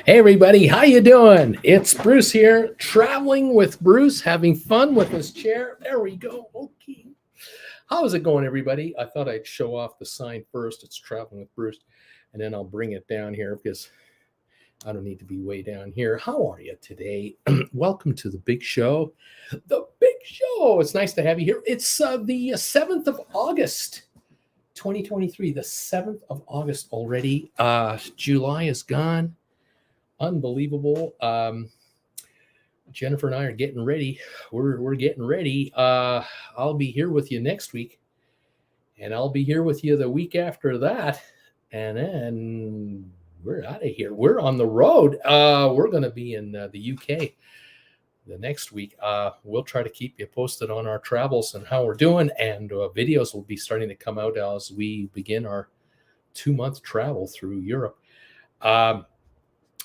Hey everybody, how you doing? It's Bruce here, traveling with Bruce, having fun with his chair. There we go. Okay. How is it going, everybody? I thought I'd show off the sign first. It's traveling with Bruce, and then I'll bring it down here because I don't need to be way down here. How are you today? Welcome to the big show. The big show. It's nice to have you here. It's the 7th of August. 2023, the 7th of August already. July is gone. Unbelievable. Jennifer and I are getting ready. We're getting ready. I'll be here with you next week, and I'll be here with you the week after that, and then we're out of here. We're on the road. We're going to be in the UK the next week. We'll try to keep you posted on our travels and how we're doing, and videos will be starting to come out as we begin our 2-month travel through Europe.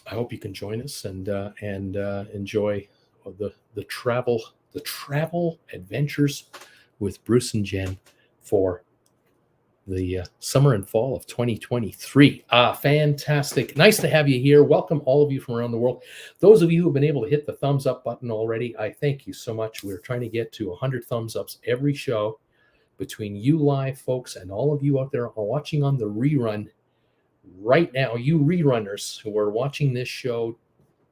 I hope you can join us and enjoy the travel adventures with Bruce and Jen for the summer and fall of 2023. Fantastic. Nice to have you here. Welcome all of you from around the world. Those of you who have been able to hit the thumbs up button already, I thank you so much. We're trying to get to 100 thumbs ups every show between you live folks and all of you out there watching on the rerun. Right now, you rerunners who are watching this show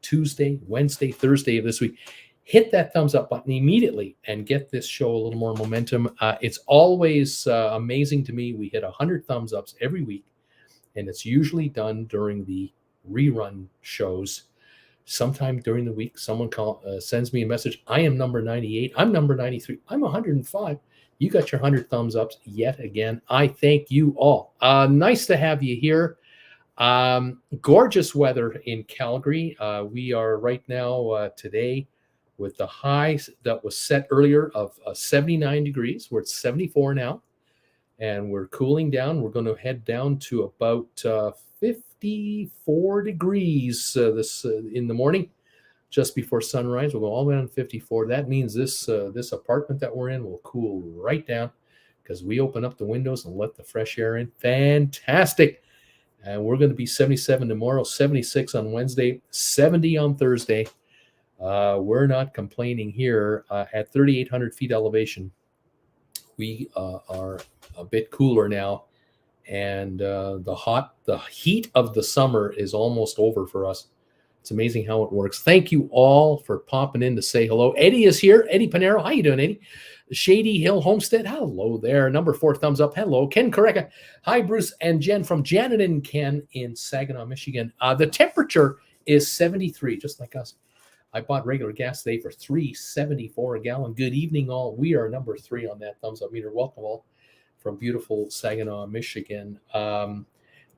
Tuesday, Wednesday, Thursday of this week, hit that thumbs up button immediately and get this show a little more momentum. It's always amazing to me. We hit 100 thumbs ups every week, and it's usually done during the rerun shows. Sometime during the week, someone sends me a message. I am number 98. I'm number 93. I'm 105. You got your 100 thumbs ups yet again. I thank you all. Nice to have you here. Gorgeous weather in Calgary. We are right now today with the high that was set earlier of 79 degrees. We're at 74 now, and we're cooling down. We're going to head down to about 54 degrees in the morning, just before sunrise. We'll go all the way down to 54. That means this apartment that we're in will cool right down because we open up the windows and let the fresh air in. Fantastic. And we're going to be 77 tomorrow, 76 on Wednesday, 70 on Thursday. We're not complaining here. At 3,800 feet elevation, we are a bit cooler now. And the heat of the summer is almost over for us. It's amazing how it works. Thank you all for popping in to say hello. Eddie is here. Eddie Panero. How you doing, Eddie? Shady Hill Homestead. Hello there. Number 4 thumbs up. Hello. Ken Correca. Hi, Bruce and Jen from Janet and Ken in Saginaw, Michigan. The temperature is 73, just like us. I bought regular gas today for $3.74 a gallon. Good evening, all. We are number 3 on that thumbs up meter. Welcome all from beautiful Saginaw, Michigan.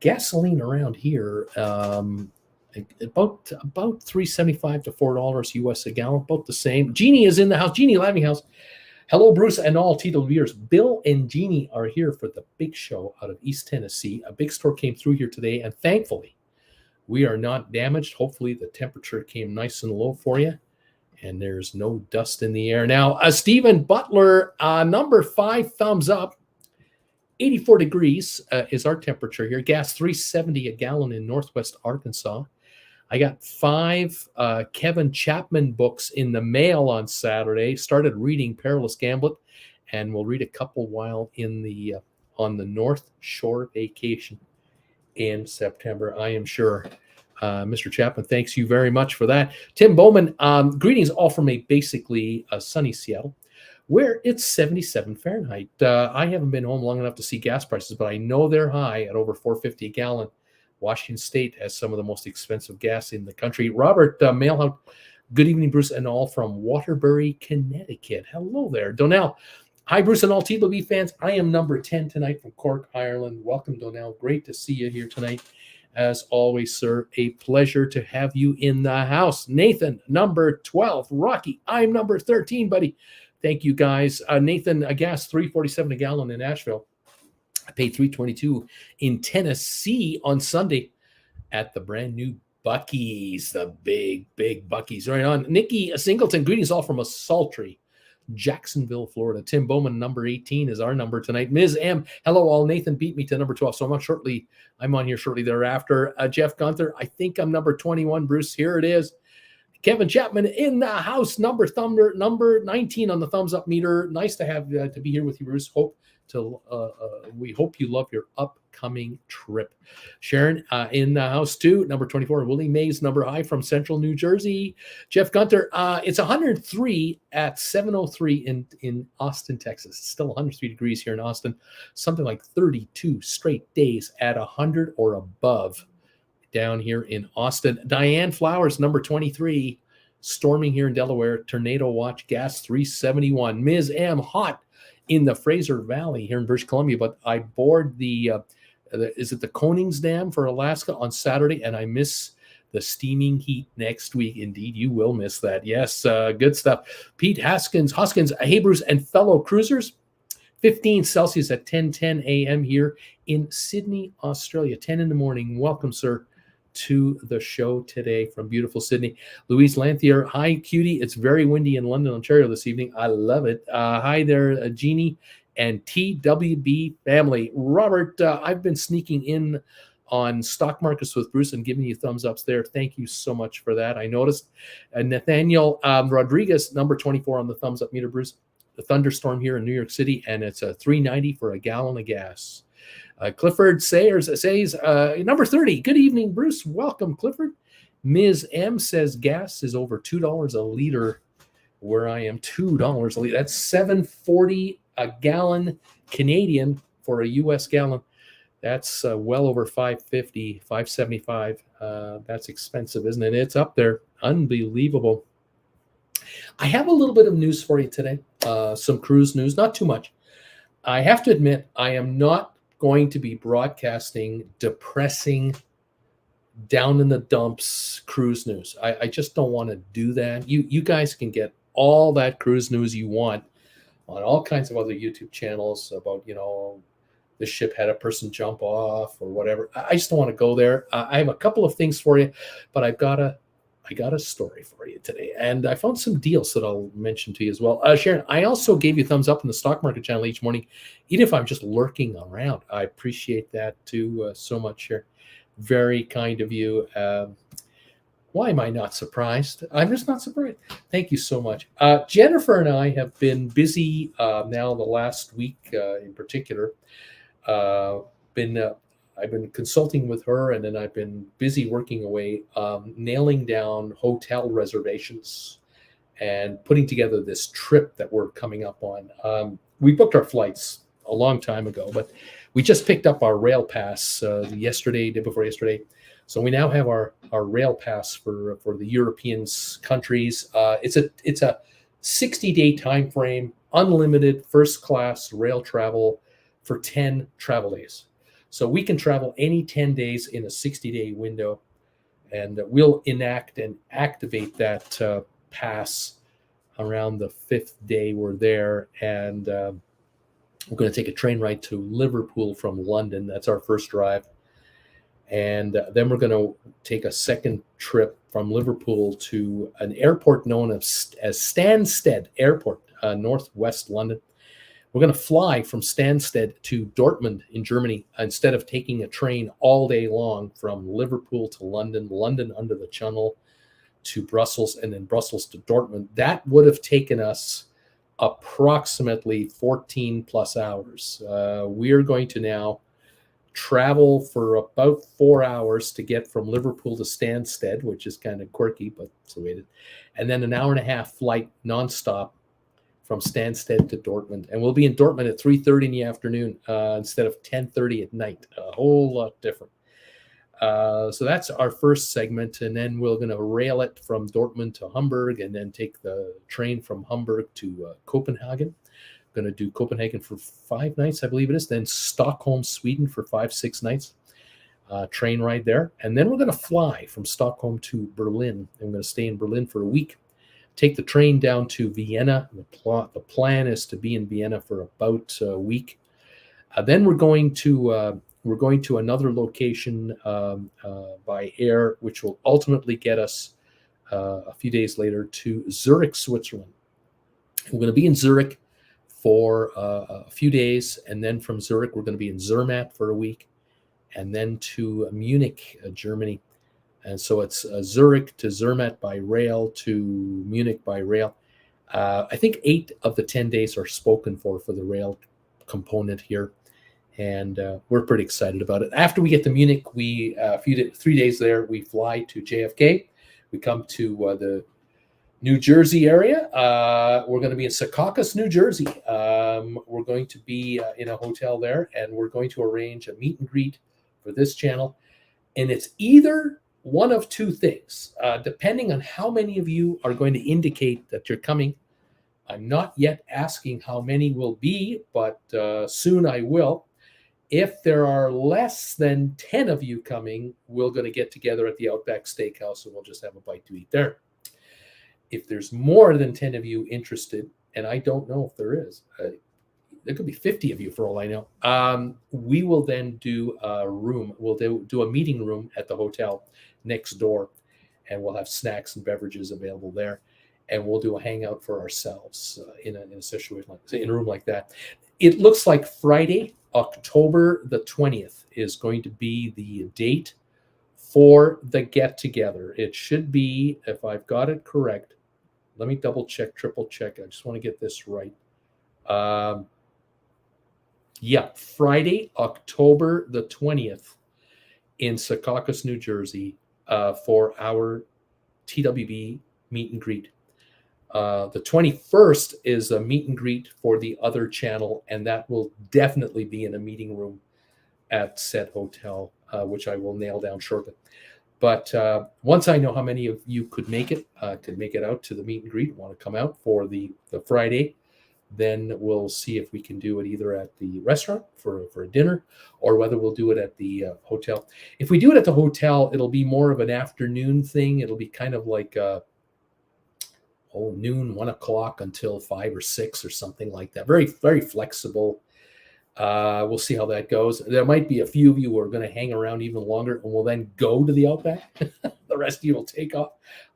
Gasoline around here, about $3.75 to $4 US a gallon, about the same. Jeannie is in the house. Jeannie Lavinghouse. Hello, Bruce and all Tito viewers. Bill and Jeannie are here for the big show out of East Tennessee. A big storm came through here today, and thankfully, we are not damaged. Hopefully, the temperature came nice and low for you, and there's no dust in the air. Now, Stephen Butler, number 5 thumbs up. 84 degrees is our temperature here. Gas $3.70 a gallon in Northwest Arkansas. I got 5 Kevin Chapman books in the mail on Saturday. Started reading Perilous Gambit, and we'll read a couple while in on the North Shore vacation in September, I am sure. Mr. Chapman, thanks you very much for that. Tim Bowman, greetings all from basically sunny Seattle, where it's 77 Fahrenheit. I haven't been home long enough to see gas prices, but I know they're high at over $4.50 a gallon. Washington State has some of the most expensive gas in the country. Robert Mailhout, good evening, Bruce and all from Waterbury, Connecticut. Hello there. Donnell, hi, Bruce and all TLV fans. I am number 10 tonight from Cork, Ireland. Welcome, Donnell. Great to see you here tonight. As always, sir, a pleasure to have you in the house. Nathan, number 12. Rocky, I'm number 13, buddy. Thank you, guys. Nathan, gas $3.47 a gallon in Asheville. I paid $3.22 in Tennessee on Sunday at the brand new Buc-ee's, the big Buc-ee's. Right on. Nikki Singleton, greetings all from a sultry Jacksonville, Florida. Tim Bowman, number 18 is our number tonight. Ms. M, hello all. Nathan beat me to number 12, so I'm on here shortly thereafter. Jeff Gunther, I think I'm number 21. Bruce, here it is. Kevin Chapman in the house, number 19 on the thumbs up meter. Nice to have to be here with you, Bruce. We hope you love your upcoming trip. Sharon in the house too, number 24. Willie Mays, number high from Central New Jersey. Jeff Gunter, it's 103 at 7:03 in Austin, Texas. It's still 103 degrees here in Austin. Something like 32 straight days at 100 or above down here in Austin. Diane Flowers, number 23, storming here in Delaware. Tornado watch, gas 371. Ms. M, hot in the Fraser Valley here in British Columbia, but I board the Konings Dam for Alaska on Saturday, and I miss the steaming heat next week. Indeed, you will miss that. Yes, good stuff. Pete Hoskins, hey Bruce and fellow cruisers, 15 Celsius at 10:10 a.m. here in Sydney, Australia, 10 in the morning. Welcome, sir, to the show today from beautiful Sydney. Louise Lanthier, hi cutie, it's very windy in London, Ontario this evening. I love it. Hi there, Jeannie and TWB family. Robert, I've been sneaking in on Stock Markets with Bruce and giving you thumbs ups there. Thank you so much for that. I noticed. Nathaniel Rodriguez, number 24 on the thumbs up meter, Bruce. The thunderstorm here in New York City, and it's a $3.90 for a gallon of gas. Clifford Sayers says, number 30, good evening, Bruce. Welcome, Clifford. Ms. M says gas is over $2 a liter where I am. $2 a liter. That's $7.40 a gallon Canadian for a U.S. gallon. That's well over $5.50, $5.75. That's expensive, isn't it? It's up there. Unbelievable. I have a little bit of news for you today. Some cruise news, not too much. I have to admit, I am not going to be broadcasting depressing, down in the dumps cruise news. I just don't want to do that. You guys can get all that cruise news you want on all kinds of other YouTube channels about, the ship had a person jump off or whatever. I just don't want to go there. I have a couple of things for you, but I got a story for you today, and I found some deals that I'll mention to you as well. Sharon, I also gave you a thumbs up in the stock market channel each morning, even if I'm just lurking around. I appreciate that too so much, Sharon. Very kind of you. Why am I not surprised? I'm just not surprised. Thank you so much. Jennifer and I have been busy now the last week in particular. I've been consulting with her, and then I've been busy working away, nailing down hotel reservations and putting together this trip that we're coming up on. We booked our flights a long time ago, but we just picked up our rail pass day before yesterday. So we now have our rail pass for the European countries. It's a 60-day time frame, unlimited first class rail travel for 10 travel days. So we can travel any 10 days in a 60-day window, and we'll enact and activate that pass around the 5th day we're there. And we're going to take a train ride to Liverpool from London. That's our first drive. And then we're going to take a second trip from Liverpool to an airport known as Stansted Airport, northwest London. We're going to fly from Stansted to Dortmund in Germany instead of taking a train all day long from Liverpool to London, London under the Channel to Brussels, and then Brussels to Dortmund. That would have taken us approximately 14 plus hours. We are going to now travel for about 4 hours to get from Liverpool to Stansted, which is kind of quirky, but it's the way it is. And then an hour and a half flight nonstop from Stansted to Dortmund. And we'll be in Dortmund at 3:30 in the afternoon instead of 10:30 at night. A whole lot different. So that's our first segment. And then we're going to rail it from Dortmund to Hamburg, and then take the train from Hamburg to Copenhagen. Going to do Copenhagen for 5 nights, I believe it is. Then Stockholm, Sweden for 5-6 nights. Train ride there. And then we're going to fly from Stockholm to Berlin. I'm going to stay in Berlin for a week. Take the train down to Vienna. The plan is to be in Vienna for about a week. Then we're going to another location by air, which will ultimately get us a few days later to Zurich, Switzerland. We're going to be in Zurich for a few days, and then from Zurich, we're going to be in Zermatt for a week, and then to Munich, Germany. And so it's Zurich to Zermatt by rail to Munich by rail. I think 8 of the 10 days are spoken for the rail component here. And we're pretty excited about it. After we get to Munich, we 3 days there, we fly to JFK. We come to the New Jersey area. We're going to be in Secaucus, New Jersey. We're going to be in a hotel there, and we're going to arrange a meet and greet for this channel. And it's either one of two things, depending on how many of you are going to indicate that you're coming. I'm not yet asking how many will be, but soon I will. If there are less than 10 of you coming, we're going to get together at the Outback Steakhouse, and we'll just have a bite to eat there. If there's more than 10 of you interested, and I don't know if there is, there could be 50 of you for all I know, we will then do a room. We'll do a meeting room at the hotel next door, and we'll have snacks and beverages available there. And we'll do a hangout for ourselves in a situation in a room like that. It looks like Friday, October the 20th is going to be the date for the get-together. It should be, if I've got it correct, let me double check, triple check. I just want to get this right. Yeah, Friday, October the 20th in Secaucus, New Jersey for our TWB meet and greet. The 21st is a meet and greet for the other channel, and that will definitely be in a meeting room at said hotel, which I will nail down shortly. But once I know how many of you could make it out to the meet and greet, want to come out for the Friday, then we'll see if we can do it either at the restaurant for a dinner, or whether we'll do it at the hotel. If we do it at the hotel, it'll be more of an afternoon thing. It'll be kind of like noon, 1 o'clock until 5 or 6 or something like that. Very, very flexible. We'll see how that goes. There might be a few of you who are going to hang around even longer and will then go to the Outback. The rest of you will take off.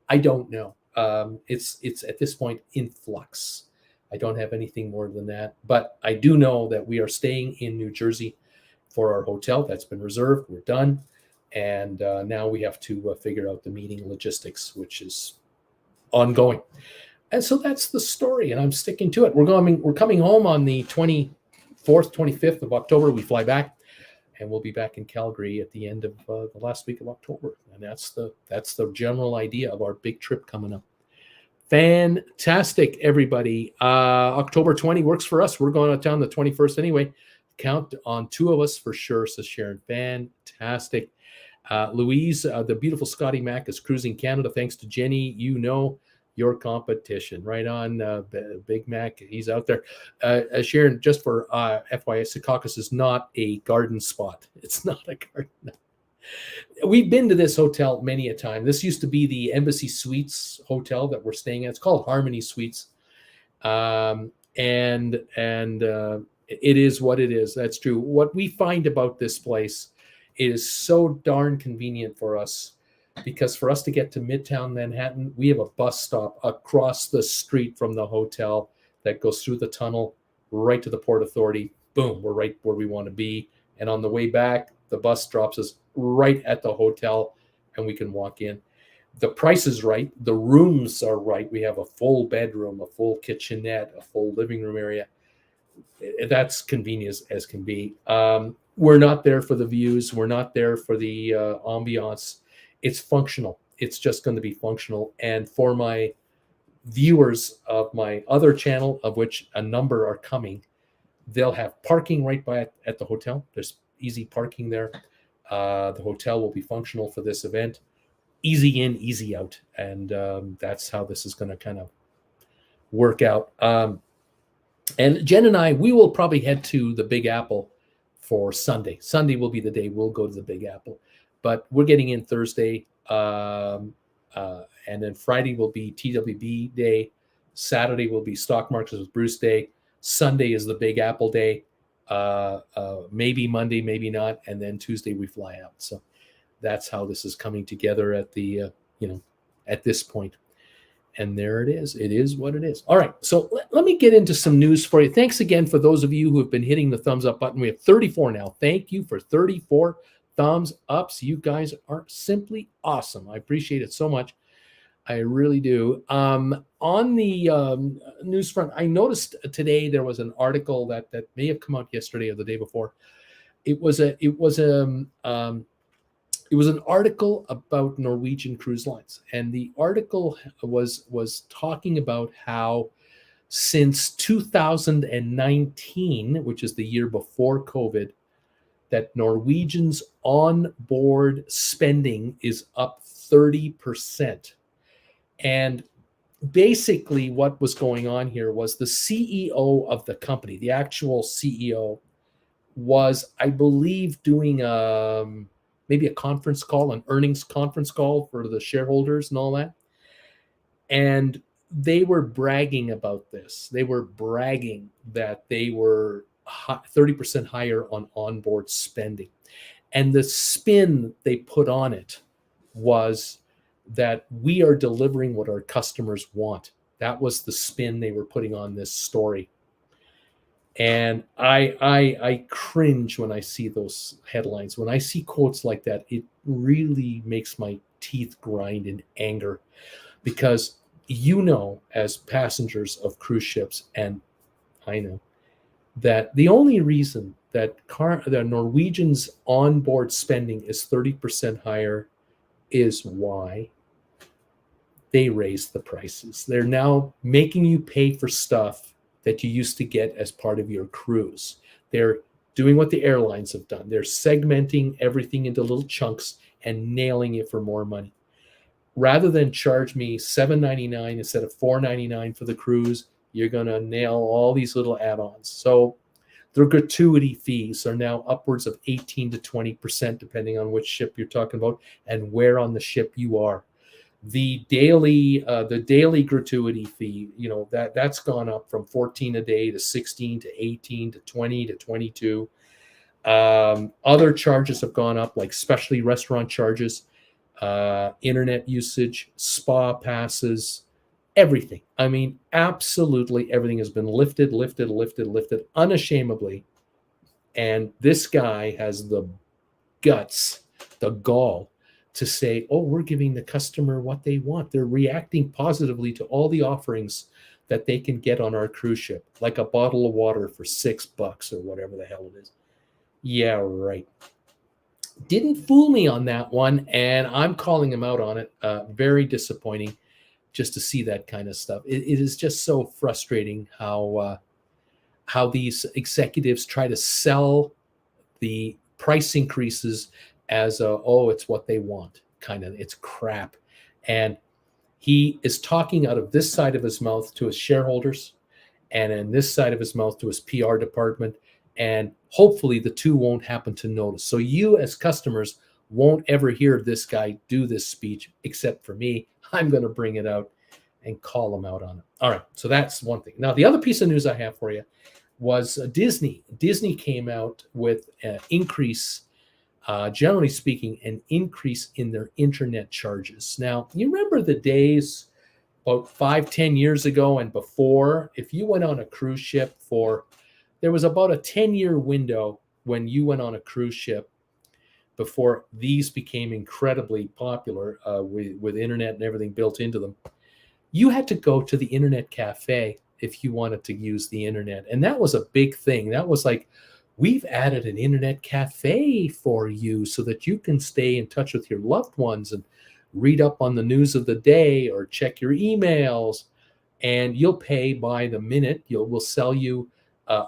I don't know. It's at this point in flux. I don't have anything more than that. But I do know that we are staying in New Jersey for our hotel. That's been reserved. We're done. And now we have to figure out the meeting logistics, which is ongoing. And so that's the story, and I'm sticking to it. We're coming home on the 24th, 25th of October. We fly back, and we'll be back in Calgary at the end of the last week of October. And that's the general idea of our big trip coming up. Fantastic, everybody. October 20 works for us. We're going out town the 21st anyway. Count on 2 of us for sure, says Sharon. Fantastic. Louise, the beautiful Scotty Mac is cruising Canada. Thanks to Jenny. You know your competition. Right on, Big Mac. He's out there. Sharon, just for FYI, Secaucus is not a garden spot. It's not a garden. We've been to this hotel many a time. This used to be the Embassy Suites hotel that we're staying at. It's called Harmony Suites. And it is what it is. That's true. What we find about this place, it is so darn convenient for us, because for us to get to Midtown Manhattan, we have a bus stop across the street from the hotel that goes through the tunnel right to the Port Authority. Boom, we're right where we want to be. And on the way back, the bus drops us right at the hotel, and we can walk in. The price is right. The rooms are right. We have a full bedroom, a full kitchenette, a full living room area. That's convenient as can be. We're not there for the views. We're not there for the ambiance. It's functional. It's just going to be functional. And for my viewers of my other channel, of which a number are coming, they'll have parking right by at the hotel. There's easy parking there. The hotel will be functional for this event. Easy in, easy out. And that's how this is going to kind of work out. And Jen and I, we will probably head to the Big Apple for Sunday. Sunday will be the day we'll go to the Big Apple. But we're getting in Thursday. And then Friday will be TWB Day. Saturday will be Stock Markets with Bruce Day. Sunday is the Big Apple Day. Maybe Monday, maybe not. And then Tuesday we fly out. So that's how this is coming together at the, at this point. And there it is. It is what it is. All right. So let me get into some news for you. Thanks again for those of you who have been hitting the thumbs up button. We have 34 now. Thank you for 34 thumbs ups. You guys are simply awesome. I appreciate it so much. I really do. On the news front, I noticed today there was an article that may have come out yesterday or the day before. It was an article about Norwegian Cruise Lines, and the article was talking about how since 2019, which is the year before COVID, that Norwegian's on-board spending is up 30%. And basically what was going on here was the CEO of the company, the actual CEO, was, I believe, doing maybe a conference call, an earnings conference call for the shareholders and all that. And they were bragging about this. They were bragging that they were 30% higher on onboard spending. And the spin they put on it was that we are delivering what our customers want. That was the spin they were putting on this story. And I cringe when I see those headlines. When I see quotes like that, it really makes my teeth grind in anger, because as passengers of cruise ships, and I know that the only reason that Norwegian's onboard spending is 30% higher is why they raised the prices. They're now making you pay for stuff that you used to get as part of your cruise. They're doing what the airlines have done. They're segmenting everything into little chunks and nailing it for more money. Rather than charge me $7.99 instead of $4.99 for the cruise, you're going to nail all these little add-ons. So their gratuity fees are now upwards of 18 to 20%, depending on which ship you're talking about and where on the ship you are. The daily gratuity fee, that's gone up from 14 a day to 16 to 18 to 20 to 22. Other charges have gone up, like specialty restaurant charges, internet usage, spa passes, everything. I mean, absolutely everything has been lifted unashamedly. And this guy has the guts, the gall, to say, oh, we're giving the customer what they want. They're reacting positively to all the offerings that they can get on our cruise ship, like a bottle of water for $6 or whatever the hell it is. Yeah, right. Didn't fool me on that one, and I'm calling him out on it. Very disappointing just to see that kind of stuff. It is just so frustrating how these executives try to sell the price increases as it's what they want, kind of. It's crap. And he is talking out of this side of his mouth to his shareholders, and in this side of his mouth to his PR department. And hopefully the two won't happen to notice. So you as customers won't ever hear this guy do this speech, except for me. I'm going to bring it out and call him out on it. All right. So that's one thing. Now, the other piece of news I have for you was Disney. Disney came out with an increase, generally speaking, an increase in their internet charges. Now, you remember the days about 5-10 years ago and before, if you went on a cruise ship there was about a 10-year window when you went on a cruise ship before these became incredibly popular with internet and everything built into them. You had to go to the internet cafe if you wanted to use the internet. And that was a big thing. That was like, we've added an internet cafe for you so that you can stay in touch with your loved ones and read up on the news of the day or check your emails. And you'll pay by the minute. We'll sell you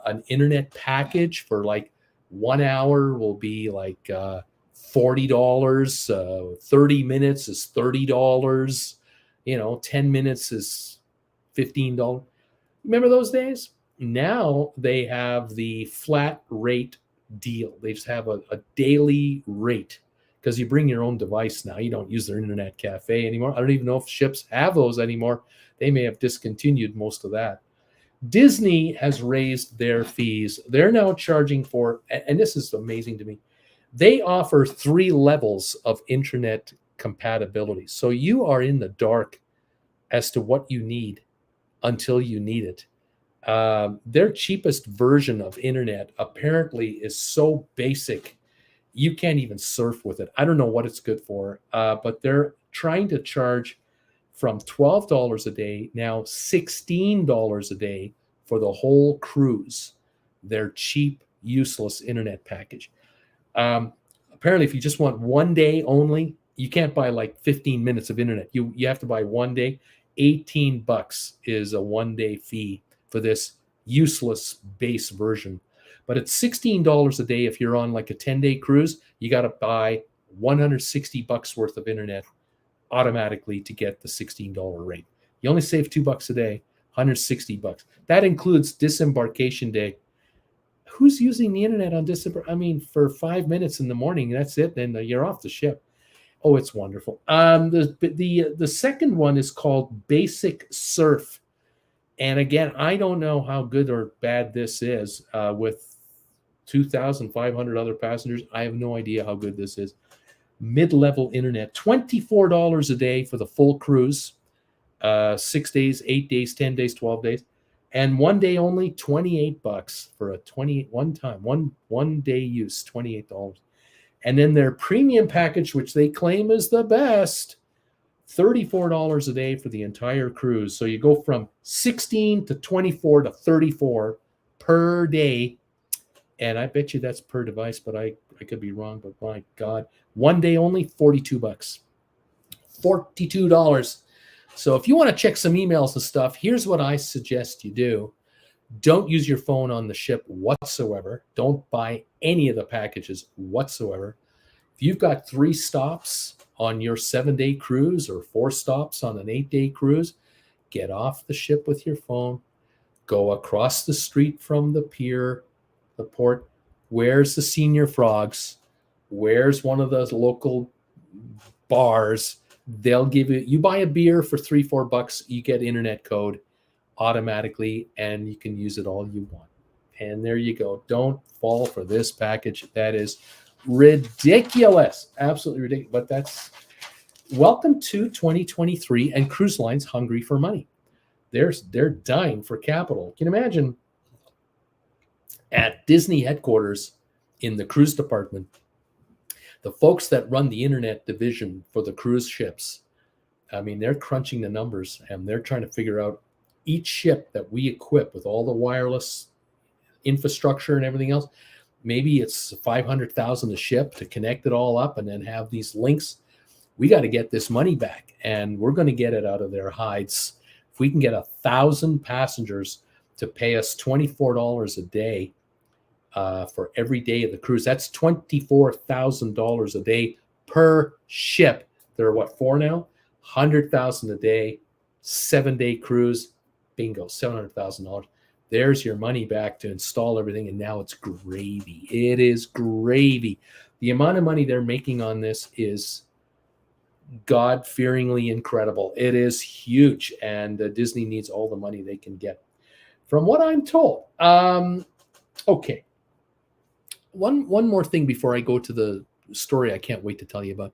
an internet package for like 1 hour will be like $40. 30 minutes is $30. 10 minutes is $15. Remember those days? Now they have the flat rate deal. They just have a daily rate because you bring your own device now. You don't use their internet cafe anymore. I don't even know if ships have those anymore. They may have discontinued most of that. Disney has raised their fees. They're now charging for, and this is amazing to me, they offer 3 levels of internet compatibility. So you are in the dark as to what you need until you need it. Their cheapest version of internet apparently is so basic you can't even surf with it. I don't know what it's good for, but they're trying to charge from $12 a day, now $16 a day for the whole cruise, their cheap, useless internet package. Apparently, if you just want one day only, you can't buy like 15 minutes of internet. You have to buy one day. $18 is a one-day fee for this useless base version. But it's $16 a day if you're on like a 10-day cruise. You got to buy $160 worth of internet automatically to get the $16 rate. You only save $2 a day, $160. That includes disembarkation day. Who's using the internet on disembarkation? I mean, for 5 minutes in the morning, that's it. Then you're off the ship. Oh, it's wonderful. The second one is called Basic Surf. And again, I don't know how good or bad this is with 2,500 other passengers. I have no idea how good this is. Mid-level internet, $24 a day for the full cruise, 6 days, 8 days, 10 days, 12 days, and one day only, $28 for a one day use, $28. And then their premium package, which they claim is the best, $34 a day for the entire cruise. So you go from 16 to 24 to 34 per day. And I bet you that's per device, but I could be wrong, but my God, one day only, $42. $42. So if you want to check some emails and stuff, here's what I suggest you do. Don't use your phone on the ship whatsoever. Don't buy any of the packages whatsoever. If you've got 3 stops on your 7-day cruise or 4 stops on an 8-day cruise, get off the ship with your phone, go across the street from the pier, the port. Where's the Senior Frogs? Where's one of those local bars? They'll give you buy a beer for $3-4, you get internet code automatically, and you can use it all you want. And there you go. Don't fall for this package. That is ridiculous. Absolutely ridiculous. But that's welcome to 2023 and cruise lines hungry for money. They're dying for capital. You can imagine at Disney headquarters in the cruise department, the folks that run the internet division for the cruise ships, I mean, they're crunching the numbers and they're trying to figure out each ship that we equip with all the wireless infrastructure and everything else. Maybe it's $500,000 a ship to connect it all up and then have these links. We got to get this money back, and we're going to get it out of their hides. If we can get 1,000 passengers to pay us $24 a day for every day of the cruise, that's $24,000 a day per ship. There are 4 now? 100,000 a day, 7-day cruise, bingo, $700,000. There's your money back to install everything, and now it's gravy. It is gravy. The amount of money they're making on this is God-fearingly incredible. It is huge, and Disney needs all the money they can get, from what I'm told. Okay. One more thing before I go to the story I can't wait to tell you about.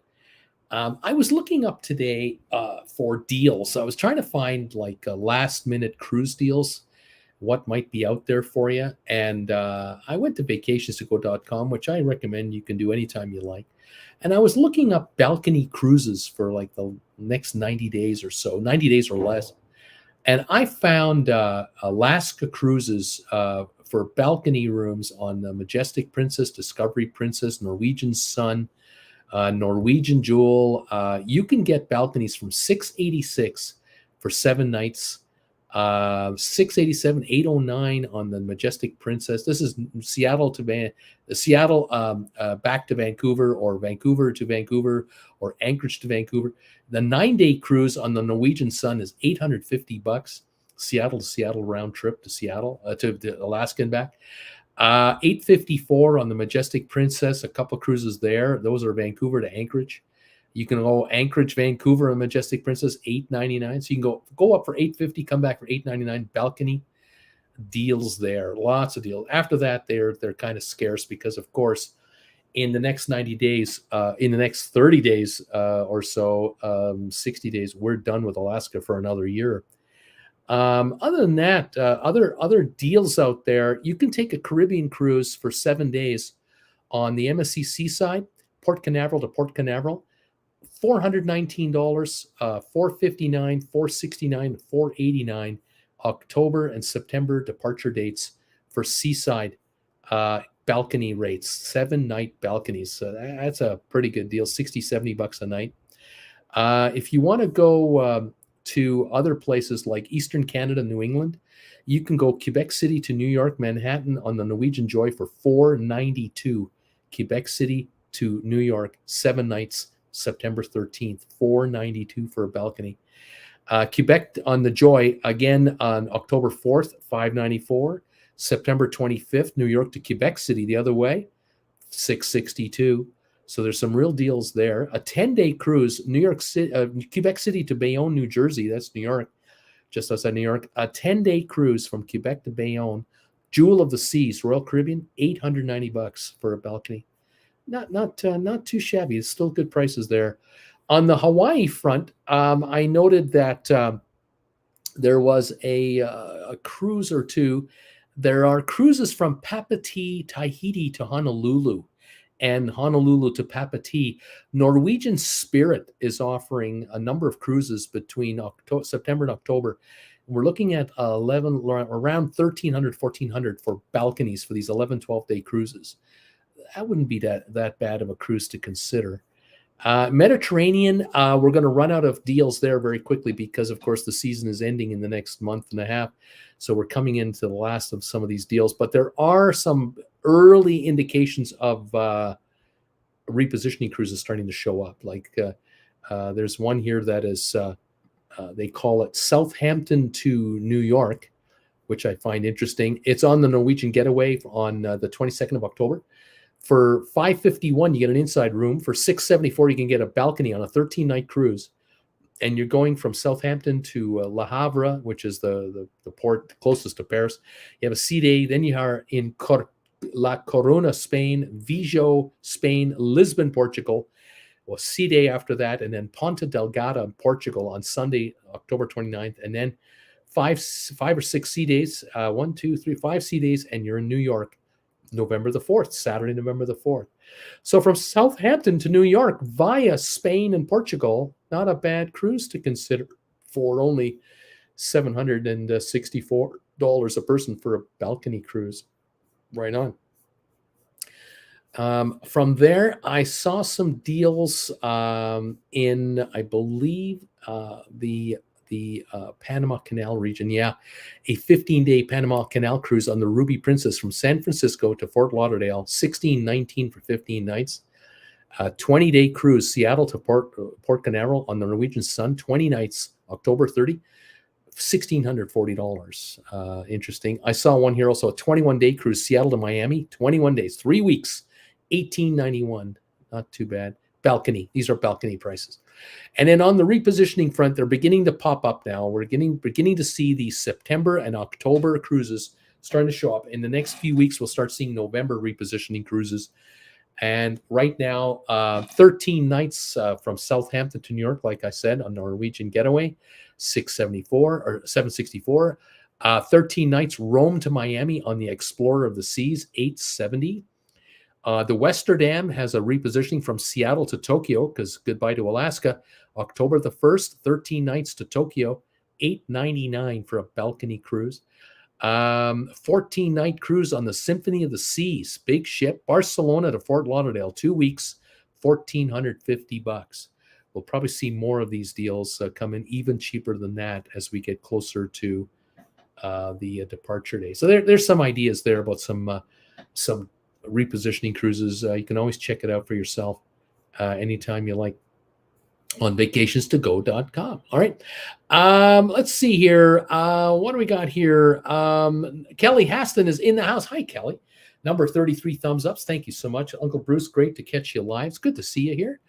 I was looking up today for deals. I was trying to find like last-minute cruise deals, what might be out there for you. And I went to vacationstogo.com, which I recommend you can do anytime you like. And I was looking up balcony cruises for like the next 90 days or so, 90 days or less. And I found Alaska Cruises for balcony rooms on the Majestic Princess, Discovery Princess, Norwegian Sun, Norwegian Jewel. You can get balconies from $686 for 7 nights, $687, $809 on the Majestic Princess. This is Seattle back to Vancouver, or Vancouver to Vancouver, or Anchorage to Vancouver. The 9-day cruise on the Norwegian Sun is $850, Seattle to Seattle round trip to Seattle to Alaska and back. $854 on the Majestic Princess, a couple cruises there. Those are Vancouver to Anchorage. You can go Anchorage, Vancouver, and Majestic Princess, $899. So you can go up for $850, come back for $899. Balcony deals there, lots of deals. After that, they're kind of scarce because, of course, in the next 90 days, in the next 30 days or so, 60 days, we're done with Alaska for another year. Other than that, other deals out there, you can take a Caribbean cruise for 7 days on the MSC Seaside, Port Canaveral to Port Canaveral, $419, $459, $469, $489, October and September departure dates for Seaside balcony rates, 7-night balconies. So that's a pretty good deal, 60, $70 a night. If you want to go to other places like Eastern Canada, New England, you can go Quebec City to New York, Manhattan on the Norwegian Joy for $492. Quebec City to New York, 7 nights, September 13th, $492 for a balcony. Quebec on the Joy, again on October 4th, $594. September 25th, New York to Quebec City the other way, $662. So there's some real deals there. A 10-day cruise, New York City, Quebec City to Bayonne, New Jersey. That's New York, just outside New York. A 10-day cruise from Quebec to Bayonne, Jewel of the Seas, Royal Caribbean, $890 for a balcony. Not too shabby. It's still good prices there. On the Hawaii front, I noted that there was a cruise or two. There are cruises from Papatee, Tahiti to Honolulu, and Honolulu to Papatee. Norwegian Spirit is offering a number of cruises between September and October. We're looking at around 1,300, 1,400 for balconies for these 11, 12-day cruises. That wouldn't be that bad of a cruise to consider. Mediterranean, we're going to run out of deals there very quickly because, of course, the season is ending in the next month and a half. So we're coming into the last of some of these deals. But there are some early indications of repositioning cruises starting to show up. Like there's one here that is, they call it Southampton to New York, which I find interesting. It's on the Norwegian Getaway on the 22nd of October. For $551, you get an inside room. For $674, you can get a balcony on a 13-night cruise. And you're going from Southampton to Le Havre, which is the port closest to Paris. You have a sea day. Then you are in La Corona, Spain, Vigo, Spain, Lisbon, Portugal. Well, sea day after that. And then Ponta Delgada, Portugal on Sunday, October 29th. And then five or six sea days, 1, 2, 3, 5 sea days. And you're in New York, November the 4th, Saturday, November the 4th. So from Southampton to New York via Spain and Portugal, not a bad cruise to consider for only $764 a person for a balcony cruise. Right on. From there, I saw some deals in, I believe, the Panama Canal region. Yeah, a 15-day Panama Canal cruise on the Ruby Princess from San Francisco to Fort Lauderdale, $1,619 for 15 nights. 20-day cruise, Seattle to Port Canaveral on the Norwegian Sun, 20 nights, October 30, $1,640. Interesting. I saw one here also, a 21-day cruise, Seattle to Miami, 21 days, 3 weeks, $1,891. Not too bad. Balcony. These are balcony prices. And then on the repositioning front, they're beginning to pop up now. We're beginning to see the September and October cruises starting to show up. In the next few weeks, we'll start seeing November repositioning cruises. And right now, 13 nights from Southampton to New York, like I said, on Norwegian Getaway, $764. 13 nights Rome to Miami on the Explorer of the Seas, $870. The Westerdam has a repositioning from Seattle to Tokyo, because goodbye to Alaska, October the 1st, 13 nights to Tokyo, $899 for a balcony cruise. 14-night cruise on the Symphony of the Seas, big ship, Barcelona to Fort Lauderdale, 2 weeks, $1,450. We'll probably see more of these deals come in even cheaper than that as we get closer to the departure day. So there's some ideas there about some repositioning cruises. You can always check it out for yourself anytime you like on vacationstogo.com. All right. Let's see here. What do we got here? Kelly Haston is in the house. Hi, Kelly. Number 33 thumbs ups. Thank you so much. Uncle Bruce, great to catch you live. It's good to see you here.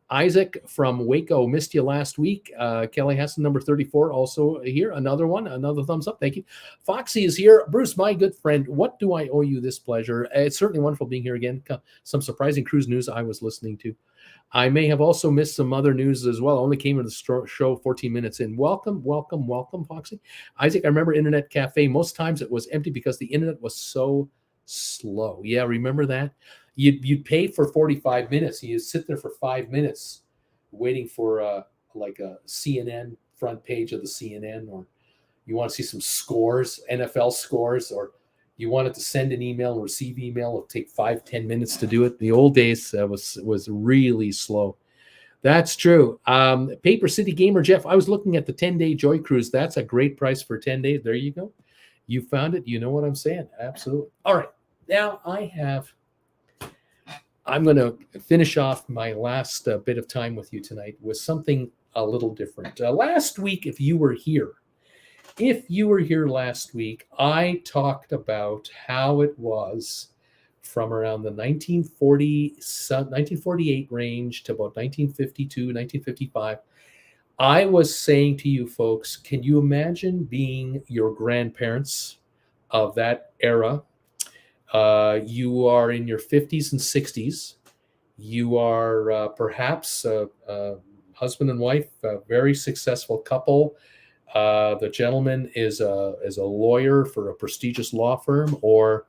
Isaac from Waco, missed you last week. Kelly Hessen, number 34, also here. Another one, another thumbs up. Thank you. Foxy is here. Bruce, my good friend, what do I owe you this pleasure? It's certainly wonderful being here again. Some surprising cruise news I was listening to. I may have also missed some other news as well. I only came into the show 14 minutes in. Welcome, welcome, welcome, Foxy. Isaac, I remember Internet Cafe. Most times it was empty because the internet was so slow. Yeah, remember that? You'd pay for 45 minutes. And you'd sit there for 5 minutes waiting for like a CNN front page of the CNN, or you want to see some scores, NFL scores, or you wanted to send an email and receive email. It'll take 5-10 minutes to do it. The old days was really slow. That's true. Paper City Gamer Jeff, I was looking at the 10-day Joy Cruise. That's a great price for 10 days. There you go. You found it. You know what I'm saying. Absolutely. All right. Now I'm going to finish off my last bit of time with you tonight with something a little different. Last week, if you were here last week, I talked about how it was from around the 1948 range to about 1952, 1955. I was saying to you folks, can you imagine being your grandparents of that era? You are in your 50s and 60s. You are perhaps a husband and wife, a very successful couple. The gentleman is a lawyer for a prestigious law firm, or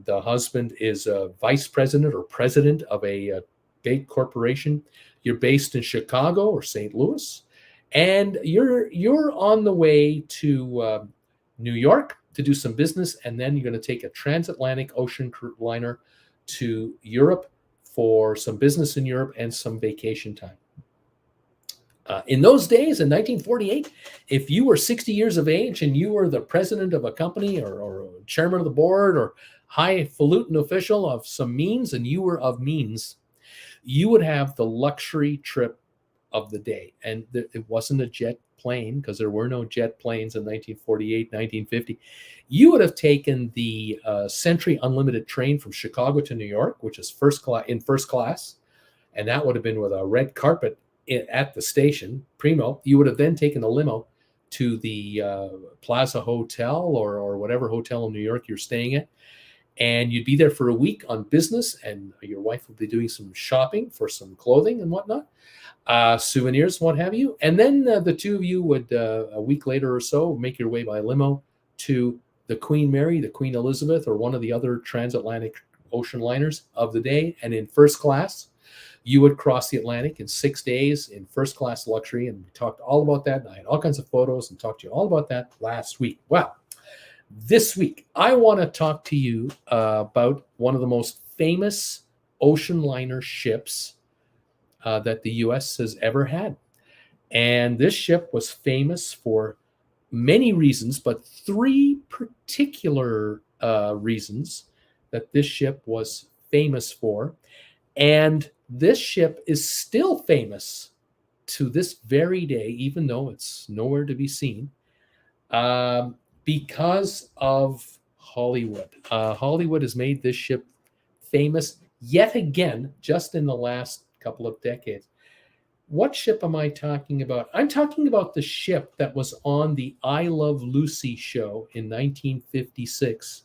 the husband is a vice president or president of a big corporation. You're based in Chicago or St. Louis, and you're on the way to New York to do some business, and then you're going to take a transatlantic ocean liner to Europe for some business in Europe and some vacation time. In those days, in 1948, if you were 60 years of age and you were the president of a company or chairman of the board or highfalutin official of some means, and you were of means, you would have the luxury trip of the day. And it wasn't a jet plane, because there were no jet planes in 1948, 1950. You would have taken the Century Unlimited train from Chicago to New York, which is first class, and that would have been with a red carpet at the station, primo. You would have then taken a limo to the Plaza Hotel or whatever hotel in New York you're staying at, and you'd be there for a week on business, and your wife would be doing some shopping for some clothing and whatnot, souvenirs, what have you. And then the two of you would, a week later or so, make your way by limo to the Queen Mary, the Queen Elizabeth, or one of the other transatlantic ocean liners of the day. And in first class, you would cross the Atlantic in 6 days in first class luxury. And we talked all about that. And I had all kinds of photos and talked to you all about that last week. Well, this week, I want to talk to you about one of the most famous ocean liner ships that the U.S. has ever had. And this ship was famous for many reasons, but three particular reasons that this ship was famous for. And this ship is still famous to this very day, even though it's nowhere to be seen, because of Hollywood. Hollywood has made this ship famous yet again, just in the last couple of decades. What ship am I talking about? I'm talking about the ship that was on the I Love Lucy show in 1956,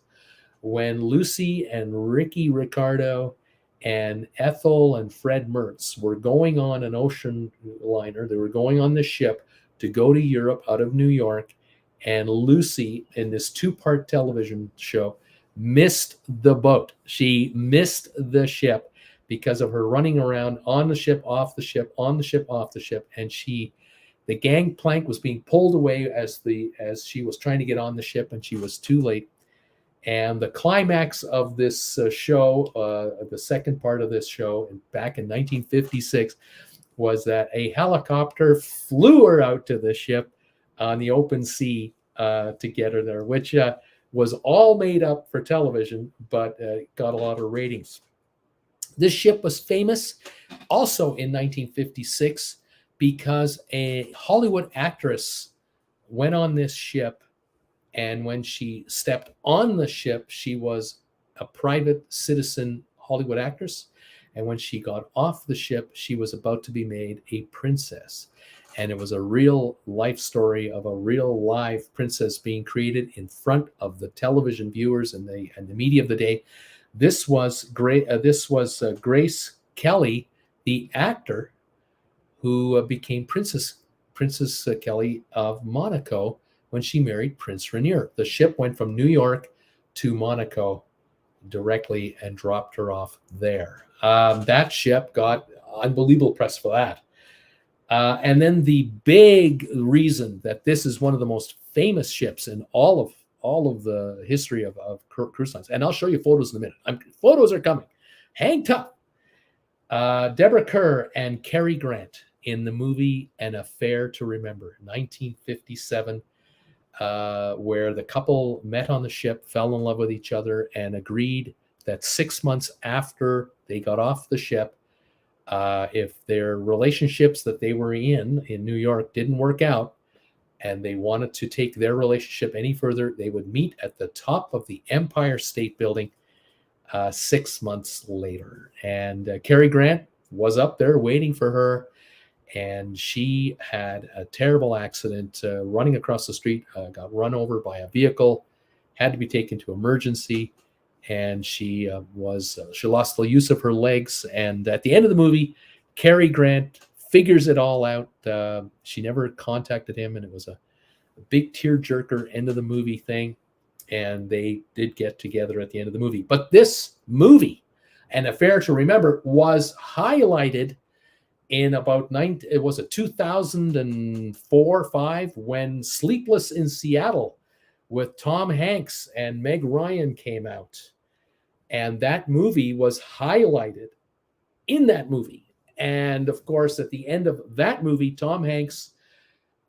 when Lucy and Ricky Ricardo and Ethel and Fred Mertz were going on an ocean liner. They were going on the ship to go to Europe out of New York. And Lucy, in this two-part television show, missed the boat. She missed the ship because of her running around on the ship, off the ship, on the ship, off the ship. And the gangplank was being pulled away as she was trying to get on the ship, and she was too late. And the climax of this show, the second part of this show, back in 1956, was that a helicopter flew her out to the ship on the open sea to get her there, which was all made up for television, but got a lot of ratings. This ship was famous also in 1956 because a Hollywood actress went on this ship. And when she stepped on the ship, she was a private citizen Hollywood actress. And when she got off the ship, she was about to be made a princess. And it was a real life story of a real live princess being created in front of the television viewers and the media of the day. This was Grace Kelly, the actor who became Princess Kelly of Monaco when she married Prince Rainier. The ship went from New York to Monaco directly and dropped her off there. That ship got unbelievable press for that. And then the big reason that this is one of the most famous ships in all of the history of cruise lines, and I'll show you photos in a minute. Photos are coming. Hang tough. Deborah Kerr and Cary Grant in the movie An Affair to Remember, 1957, where the couple met on the ship, fell in love with each other, and agreed that 6 months after they got off the ship, if their relationships that they were in New York didn't work out and they wanted to take their relationship any further, they would meet at the top of the Empire State Building 6 months later. And Cary Grant was up there waiting for her, and she had a terrible accident running across the street, got run over by a vehicle, had to be taken to emergency, and she lost the use of her legs. And at the end of the movie, Cary Grant figures it all out. She never contacted him, and it was a big tearjerker end of the movie thing. And they did get together at the end of the movie. But this movie, An Affair to Remember, was highlighted in about 2004 or 5 when Sleepless in Seattle with Tom Hanks and Meg Ryan came out. And that movie was highlighted in that movie. And of course, at the end of that movie, Tom Hanks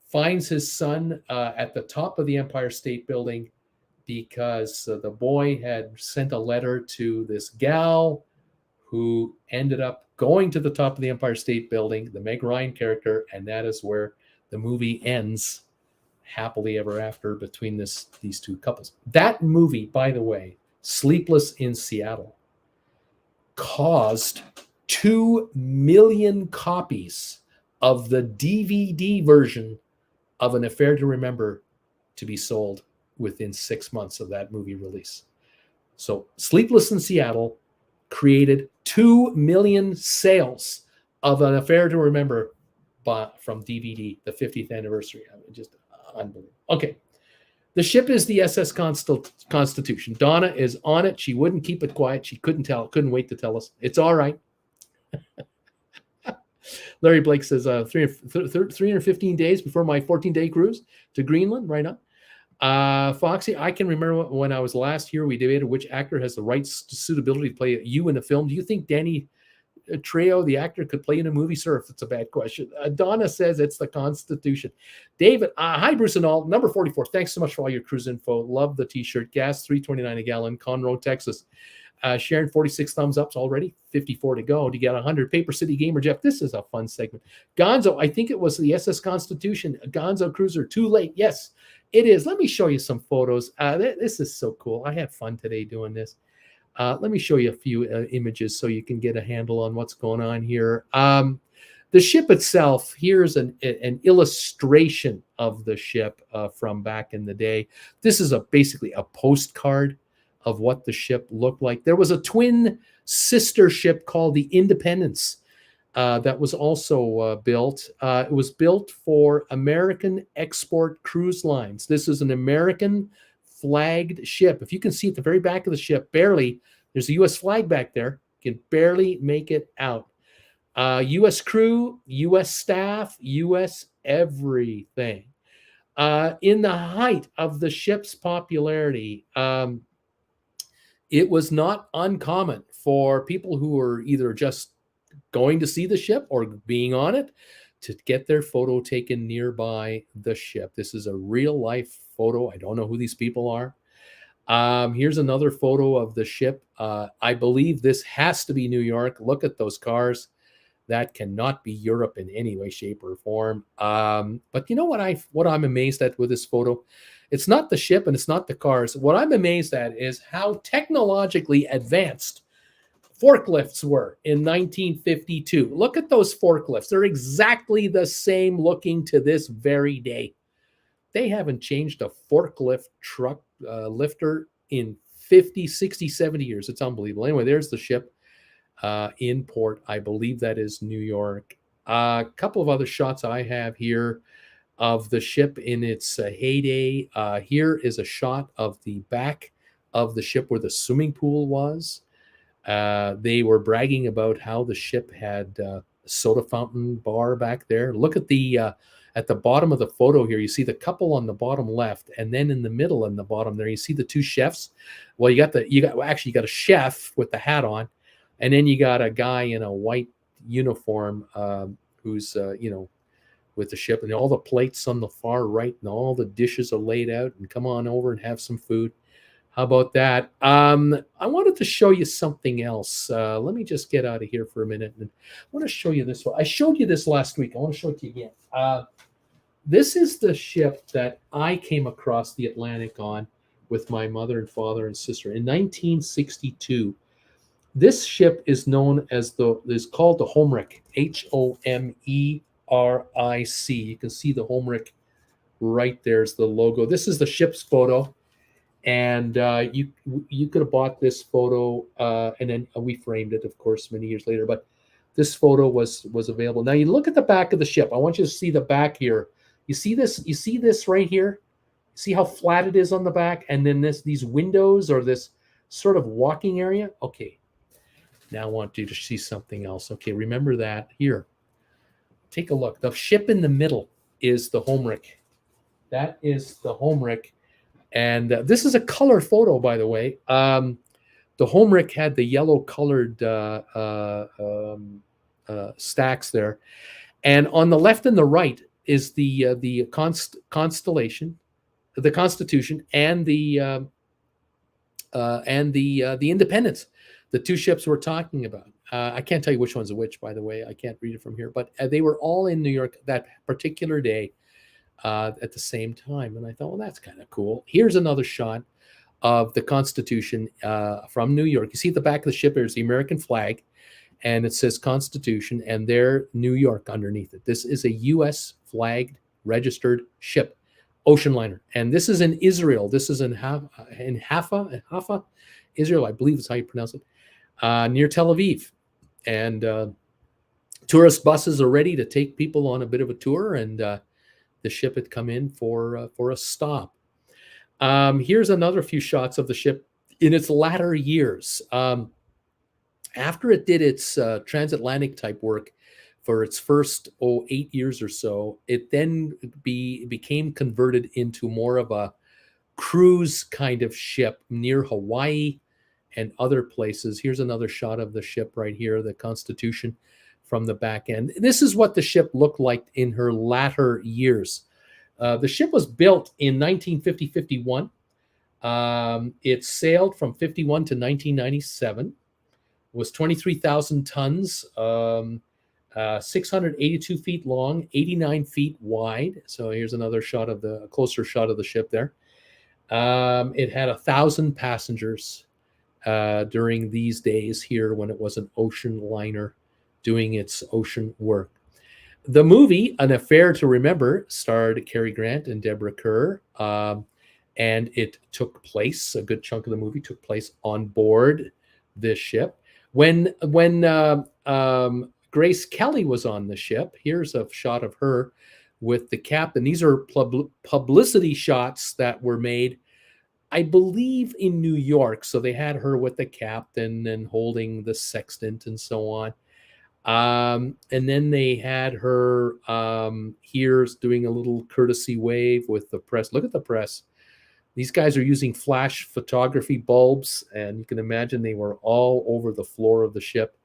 finds his son at the top of the Empire State Building because the boy had sent a letter to this gal who ended up going to the top of the Empire State Building, the Meg Ryan character, and that is where the movie ends happily ever after between these two couples. That movie, by the way, Sleepless in Seattle, caused 2 million copies of the DVD version of An Affair to Remember to be sold within 6 months of that movie release. So Sleepless in Seattle created 2 million sales of An Affair to Remember from DVD, the 50th anniversary. I mean, just unbelievable. Okay. The ship is the SS Constitution. Donna is on it. She wouldn't keep it quiet. She couldn't wait to tell us. It's all right. Larry Blake says 315 days before my 14-day cruise to Greenland. Right on. Foxy, I can remember when I was last here, we debated which actor has the right suitability to play you in a film. Do you think Danny Trejo, the actor, could play in a movie, sir? If it's a bad question. Donna says it's the Constitution. David, hi, Bruce and all. Number 44. Thanks so much for all your cruise info. Love the t-shirt. Gas, $3.29 a gallon. Conroe, Texas. Sharon, 46 thumbs ups already. 54 to go to get 100. Paper City Gamer Jeff. This is a fun segment. Gonzo, I think it was the SS Constitution. Gonzo Cruiser. Too late. Yes, it is. Let me show you some photos. This is so cool. I had fun today doing this. Let me show you a few images so you can get a handle on what's going on here. The ship itself, here's an illustration of the ship from back in the day. This is basically a postcard of what the ship looked like. There was a twin sister ship called the Independence that was also built. It was built for American Export Cruise Lines. This is an American flagged ship. If you can see at the very back of the ship, barely, there's a U.S. flag back there. You can barely make it out. U.S. crew, U.S. staff, U.S. everything. In the height of the ship's popularity, it was not uncommon for people who were either just going to see the ship or being on it to get their photo taken nearby the ship. This is a real life photo. I don't know who these people are. Here's another photo of the ship. I believe this has to be New York. Look at those cars. That cannot be Europe in any way, shape, or form. But you know what I'm amazed at with this photo? It's not the ship and it's not the cars. What I'm amazed at is how technologically advanced forklifts were in 1952. Look at those forklifts. They're exactly the same looking to this very day. They haven't changed a forklift truck lifter in 50, 60, 70 years. It's unbelievable. Anyway, there's the ship in port. I believe that is New York. A couple of other shots I have here of the ship in its heyday. Here is a shot of the back of the ship where the swimming pool was. They were bragging about how the ship had a soda fountain bar back there. Look at the bottom of the photo here. You see the couple on the bottom left, and then in the middle and the bottom there, you see the two chefs. Well, you got a chef with the hat on, and then you got a guy in a white uniform who's with the ship, and all the plates on the far right, and all the dishes are laid out. And come on over and have some food. How about that? I wanted to show you something else. Let me just get out of here for a minute. And I want to show you this one. I showed you this last week. I want to show it to you again. This is the ship that I came across the Atlantic on with my mother and father and sister in 1962. This ship is known as is called the Homeric, Homeric. You can see the Homeric right there's the logo. This is the ship's photo. And you could have bought this photo, and then we framed it, of course, many years later. But this photo was available. Now you look at the back of the ship. I want you to see the back here. You see this? You see this right here? See how flat it is on the back, and then these windows or this sort of walking area. Okay. Now I want you to see something else. Okay, remember that here. Take a look. The ship in the middle is the Homeric. That is the Homeric. And this is a color photo, by the way. The Homeric had the yellow-colored stacks there, and on the left and the right is the Constellation, the Constitution, and the Independence. The two ships we're talking about. I can't tell you which one's which, by the way. I can't read it from here, but they were all in New York that particular day. At the same time. And I thought, well, that's kind of cool. Here's another shot of the Constitution from New York. You see at the back of the ship, there's the American flag, and it says Constitution, and there New York underneath it. This is a U.S. flagged registered ship, ocean liner. And this is in Israel. This is in Haifa, Israel, I believe is how you pronounce it, near Tel Aviv. And tourist buses are ready to take people on a bit of a tour, and the ship had come in for a stop. Here's another few shots of the ship in its latter years. After it did its transatlantic type work for its first 8 years or so, it then became converted into more of a cruise kind of ship near Hawaii and other places. Here's another shot of the ship right here, the Constitution, from the back end. This is what the ship looked like in her latter years. The ship was built in 1950-51. It sailed from 51 to 1997. It was 23,000 tons, 682 feet long, 89 feet wide. So here's another shot of a closer shot of the ship there. It had 1,000 passengers during these days here when it was an ocean liner doing its ocean work. The movie, An Affair to Remember, starred Cary Grant and Deborah Kerr, and it took place, a good chunk of the movie took place on board this ship. When Grace Kelly was on the ship, here's a shot of her with the captain. These are publicity shots that were made, I believe, in New York. So they had her with the captain and holding the sextant and so on. And then they had her here doing a little courtesy wave with the press. Look at the press. These guys are using flash photography bulbs, and you can imagine they were all over the floor of the ship.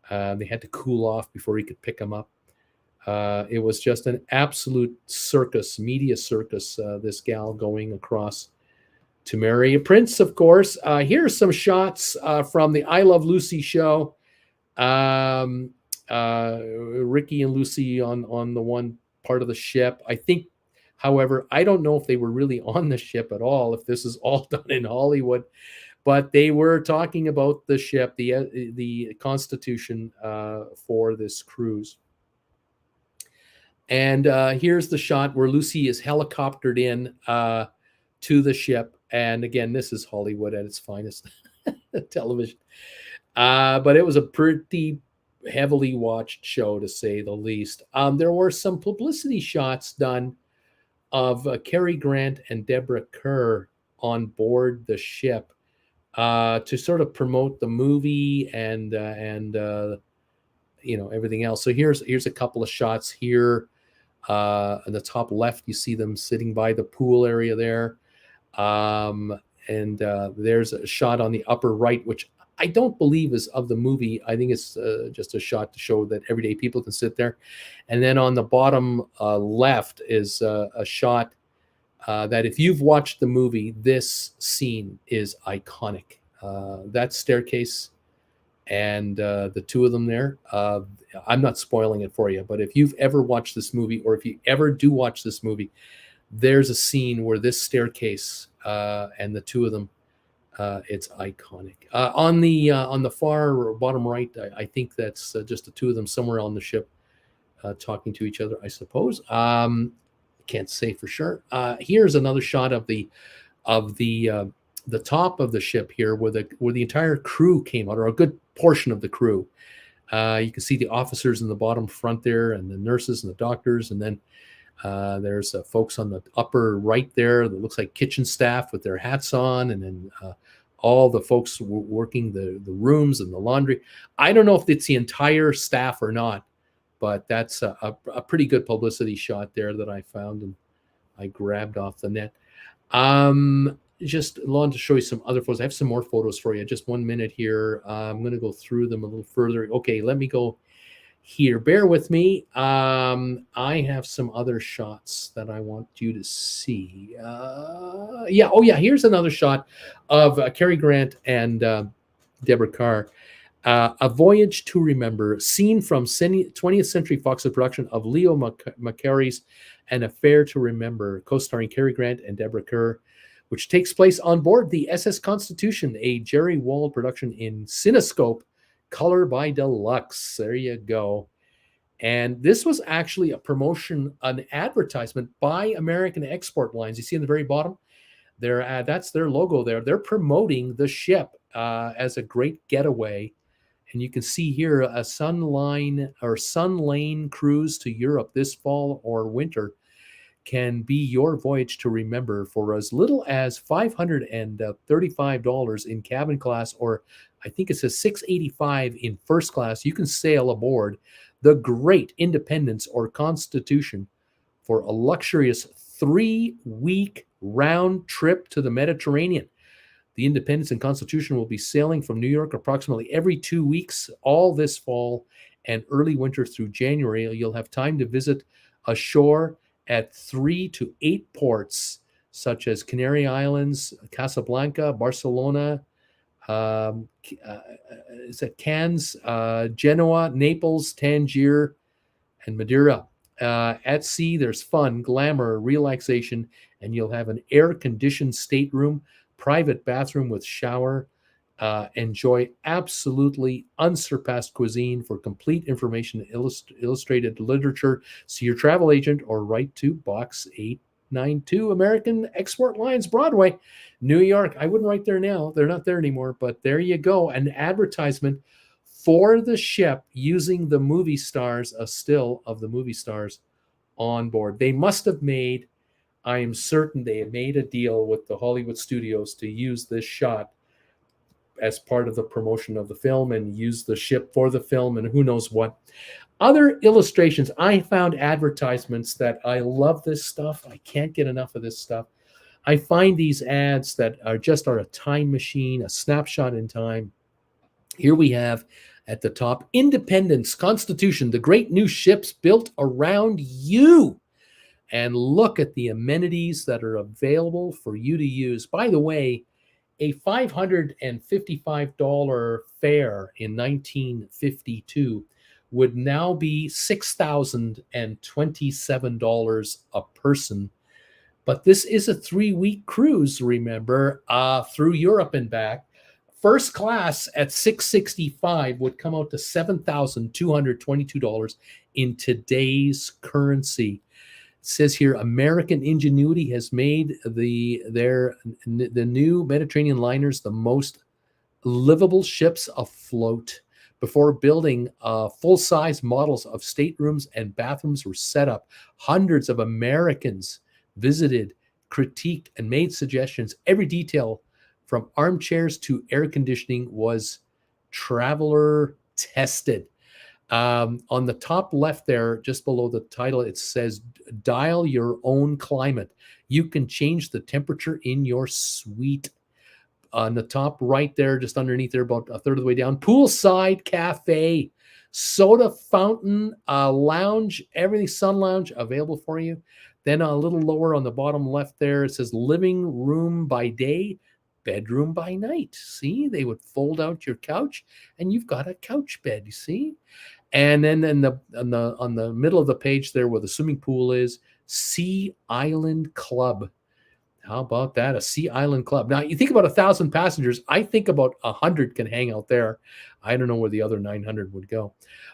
They had to cool off before he could pick them up. It was just an absolute circus, media circus, this gal going across to marry a prince, of course. Here are some shots from the I Love Lucy show. Ricky and Lucy on the one part of the ship. I think, however, I don't know if they were really on the ship at all, if this is all done in Hollywood. But they were talking about the ship, the Constitution, for this cruise. And here's the shot where Lucy is helicoptered in to the ship. And again, this is Hollywood at its finest, television. But it was a pretty heavily watched show, to say the least. There were some publicity shots done of Cary Grant and Deborah Kerr on board the ship to sort of promote the movie and everything else. So here's a couple of shots here. On the top left, you see them sitting by the pool area there. And there's a shot on the upper right, which I don't believe is of the movie. I think it's just a shot to show that everyday people can sit there. And then on the bottom left is a shot that if you've watched the movie, this scene is iconic. That staircase and the two of them there. I'm not spoiling it for you, but if you've ever watched this movie, or if you ever do watch this movie, there's a scene where this staircase and the two of them, it's iconic. On the far bottom right, I think that's just the two of them somewhere on the ship talking to each other, I suppose. Can't say for sure. Here's another shot of the top of the ship here, where the entire crew came out, or a good portion of the crew. You can see the officers in the bottom front there, and the nurses and the doctors, and then there's folks on the upper right there that looks like kitchen staff with their hats on, and then all the folks working the rooms and the laundry. I don't know if it's the entire staff or not, but that's a pretty good publicity shot there that I found and I grabbed off the net. Just wanted to show you some other photos. I have some more photos for you. Just 1 minute here. I'm going to go through them a little further. Okay, let me go here. Bear with me. I have some other shots that I want you to see. Here's another shot of Cary Grant and Deborah Kerr. A Voyage to Remember, scene from 20th Century Fox production of Leo McCarey's An Affair to Remember, co-starring Cary Grant and Deborah Kerr, which takes place on board the SS Constitution, a Jerry Wald production in Cinescope, color by Deluxe. There you go. And this was actually a promotion, an advertisement by American Export Lines. You see in the very bottom, that's their logo there. They're promoting the ship as a great getaway. And you can see here a Sun Lane cruise to Europe this fall or winter can be your voyage to remember for as little as $535 in cabin class, or I think it says $685 in first class. You can sail aboard the Great Independence or Constitution for a luxurious 3-week round trip to the Mediterranean. The Independence and Constitution will be sailing from New York approximately every 2 weeks, all this fall and early winter through January. You'll have time to visit ashore at 3 to 8 ports, such as Canary Islands, Casablanca, Barcelona, Cannes, Genoa, Naples, Tangier, and Madeira. At sea, there's fun, glamour, relaxation, and you'll have an air-conditioned stateroom, private bathroom with shower. Enjoy absolutely unsurpassed cuisine. For complete information, illustrated literature, see your travel agent or write to Box 892, American Export Lines, Broadway, New York. I wouldn't write there now. They're not there anymore, but there you go. An advertisement for the ship using the movie stars, a still of the movie stars on board. They must have made, I am certain they had made a deal with the Hollywood studios to use this shot as part of the promotion of the film and use the ship for the film and who knows what. Other illustrations, I found advertisements that I love this stuff. I can't get enough of this stuff. I find these ads that are a time machine, a snapshot in time. Here we have at the top, Independence, Constitution, the great new ships built around you. And look at the amenities that are available for you to use. By the way, a $555 fare in 1952 would now be $6,027 a person. But this is a 3-week cruise, remember, through Europe and back. First class at $665 would come out to $7,222 in today's currency. It says here, American ingenuity has made the new Mediterranean liners the most livable ships afloat. Before building, full-size models of staterooms and bathrooms were set up. Hundreds of Americans visited, critiqued, and made suggestions. Every detail, from armchairs to air conditioning, was traveler tested. On the top left there, just below the title, it says, dial your own climate. You can change the temperature in your suite. On the top right there, just underneath there, about a third of the way down, poolside cafe, soda fountain, lounge, everything, sun lounge available for you. Then a little lower on the bottom left there, it says living room by day, bedroom by night. See, they would fold out your couch and you've got a couch bed, you see? And then on the middle of the page there where the swimming pool is, Sea Island Club. How about that? A Sea Island Club. Now, you think about 1,000 passengers. I think about 100 can hang out there. I don't know where the other 900 would go.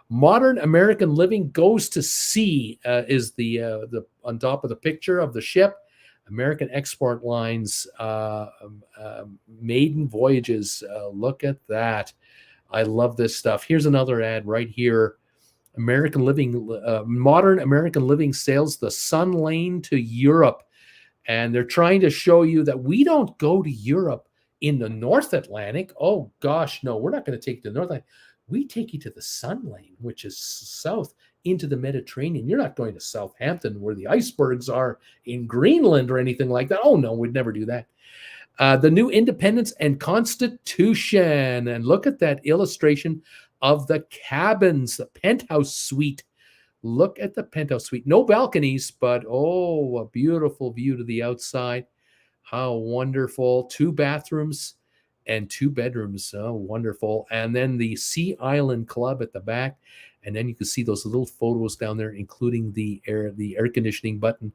Modern American living goes to sea is the on top of the picture of the ship. American Export Lines maiden voyages. Look at that. I love this stuff. Here's another ad right here. American Living, Modern American Living sails the Sun Lane to Europe. And they're trying to show you that we don't go to Europe in the North Atlantic. Oh, gosh, no, we're not going to take the North Atlantic. We take you to the Sun Lane, which is south into the Mediterranean. You're not going to Southampton where the icebergs are in Greenland or anything like that. Oh, no, we'd never do that. The new Independence and Constitution. And look at that illustration of the cabins, the penthouse suite. Look at the penthouse suite. No balconies, but oh, a beautiful view to the outside. How wonderful. 2 bathrooms and 2 bedrooms. Oh, wonderful. And then the Sea Island Club at the back. And then you can see those little photos down there, including the air conditioning button.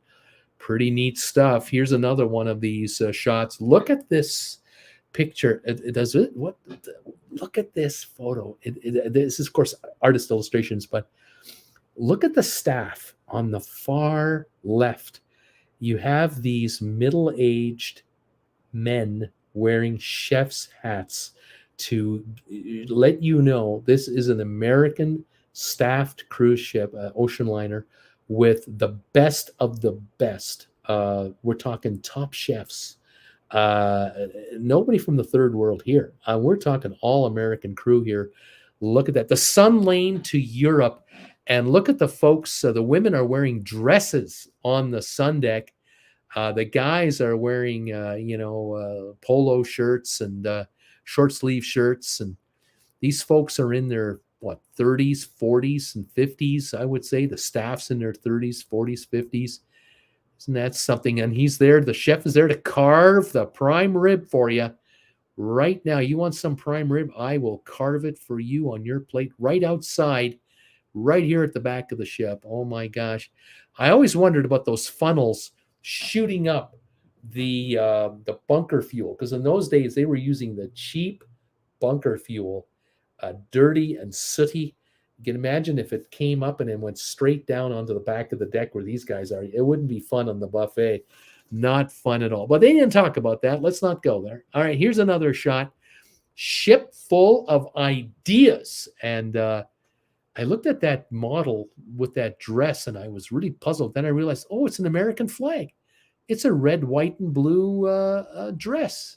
Pretty neat stuff. Here's another one of these shots. Look at this picture. Look at this photo. This is, of course, artist illustrations, but look at the staff on the far left. You have these middle-aged men wearing chef's hats to let you know this is an American staffed cruise ship, ocean liner, with the best of the best. We're talking top chefs. Nobody from the third world here. We're talking all American crew here. Look at that. The Sun Lane to Europe. And look at the folks. The women are wearing dresses on the sun deck. The guys are wearing, polo shirts and short sleeve shirts. And these folks are in their, 30s, 40s, and 50s, I would say. The staff's in their 30s, 40s, 50s. Isn't that something? And he's there. The chef is there to carve the prime rib for you right now. You want some prime rib? I will carve it for you on your plate right outside. Right here at the back of the ship. Oh my gosh. I always wondered about those funnels shooting up the bunker fuel, because in those days they were using the cheap bunker fuel, dirty and sooty. You can imagine if it came up and then went straight down onto the back of the deck where these guys are. It wouldn't be fun on the buffet. Not fun at all. But they didn't talk about that. Let's not go there. All right, here's another shot. Ship full of ideas. And I looked at that model with that dress and I was really puzzled. Then I realized, oh, it's an American flag. It's a red, white, and blue dress.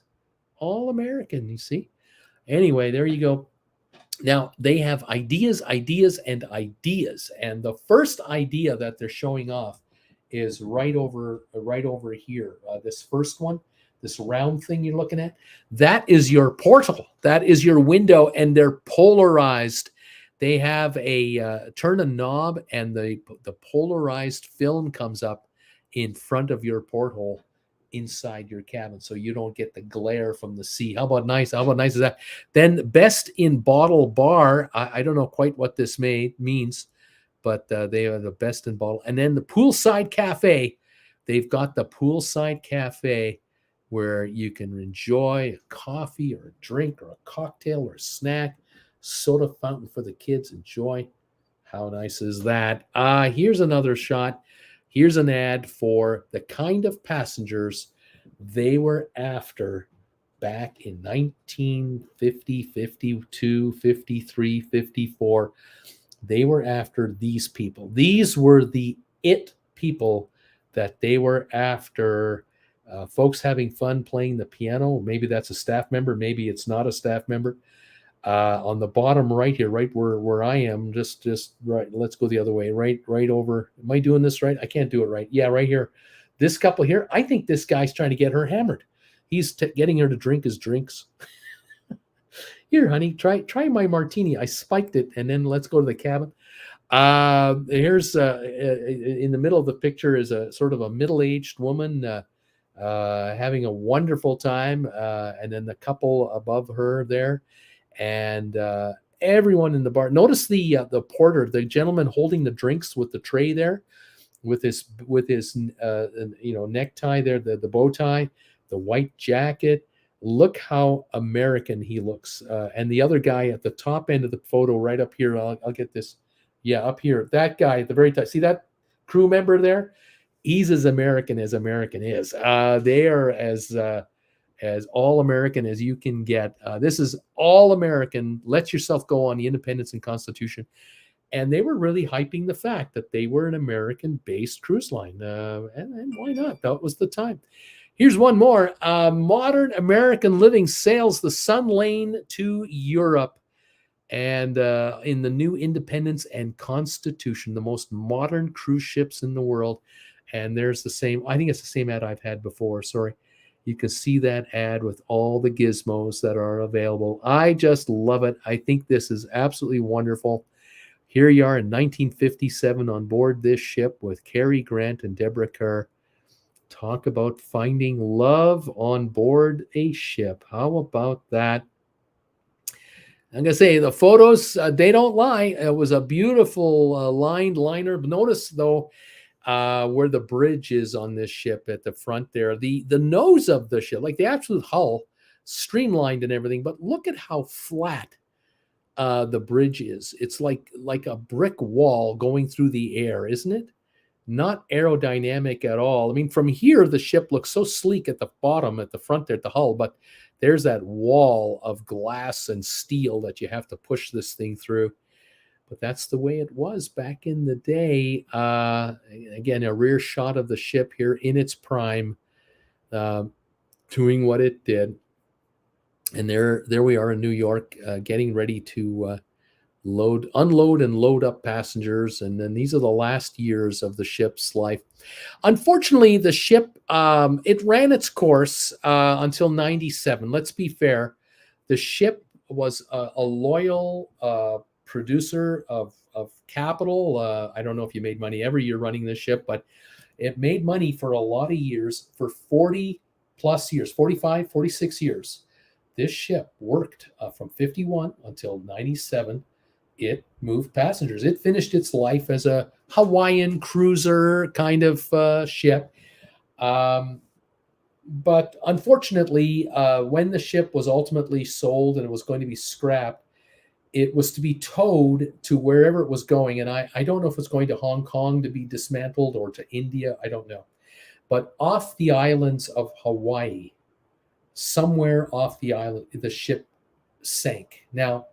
All American, you see. Anyway, there you go. Now, they have ideas, ideas, and ideas. And the first idea that they're showing off is right over here. This first one, this round thing you're looking at, that is your portal. That is your window, and they're polarized. They have turn a knob and the polarized film comes up in front of your porthole inside your cabin, so you don't get the glare from the sea. How about nice? How about nice is that? Then best in bottle bar. I don't know quite what this means, but they are the best in bottle. And then the poolside cafe. They've got the poolside cafe. where you can enjoy a coffee or a drink or a cocktail or a snack, soda fountain for the kids. Enjoy. How nice is that? Here's another shot. Here's an ad for the kind of passengers they were after back in 1950, 52, 53, 54. They were after these people. These were the it people that they were after. Folks having fun playing the piano. Maybe that's a staff member. Maybe it's not a staff member. On the bottom right here, right where I am, just right. Let's go the other way. Right over. Am I doing this right? I can't do it right. Yeah, right here. This couple here. I think this guy's trying to get her hammered. He's getting her to drink his drinks. Here, honey, try my martini. I spiked it, and then let's go to the cabin. Here's in the middle of the picture is a sort of a middle-aged woman having a wonderful time, and then the couple above her there, and everyone in the bar. Notice the porter, the gentleman holding the drinks with the tray there, with his necktie there, the bow tie, the white jacket. Look how American he looks. And the other guy at the top end of the photo, right up here, I'll get this. Yeah, up here, that guy at the very top. See that crew member there? He's as American is. They are as all American as you can get. This is all American. Let yourself go on the Independence and Constitution. And they were really hyping the fact that they were an American-based cruise line. And why not? That was the time. Here's one more. Modern American Living sails the Sun Lane to Europe. And in the new Independence and Constitution, the most modern cruise ships in the world. And there's the same, I think it's the same ad I've had before. Sorry. You can see that ad with all the gizmos that are available. I just love it. I think this is absolutely wonderful. Here you are in 1957 on board this ship with Cary Grant and Deborah Kerr. Talk about finding love on board a ship. How about that? I'm going to say the photos, they don't lie. It was a beautiful lined liner. Notice, though, where the bridge is on this ship at the front there. The nose of the ship, like the absolute hull, streamlined and everything. But look at how flat the bridge is. It's like a brick wall going through the air, isn't it? Not aerodynamic at all. I mean, from here, the ship looks so sleek at the bottom, at the front there, at the hull, but there's that wall of glass and steel that you have to push this thing through. But that's the way it was back in the day. Again, a rear shot of the ship here in its prime, doing what it did. And there we are in New York, getting ready to unload and load up passengers. And then these are the last years of the ship's life. Unfortunately, the ship, it ran its course until 97. Let's be fair. The ship was a loyal producer of capital. I don't know if you made money every year running this ship, but it made money for a lot of years, for 40 plus years, 45, 46 years. This ship worked from 51 until 97. It moved passengers. It finished its life as a Hawaiian cruiser kind of ship. But unfortunately, when the ship was ultimately sold and it was going to be scrapped, it was to be towed to wherever it was going. And I don't know if it's going to Hong Kong to be dismantled or to India. I don't know. But off the islands of Hawaii, somewhere off the island, the ship sank. Now,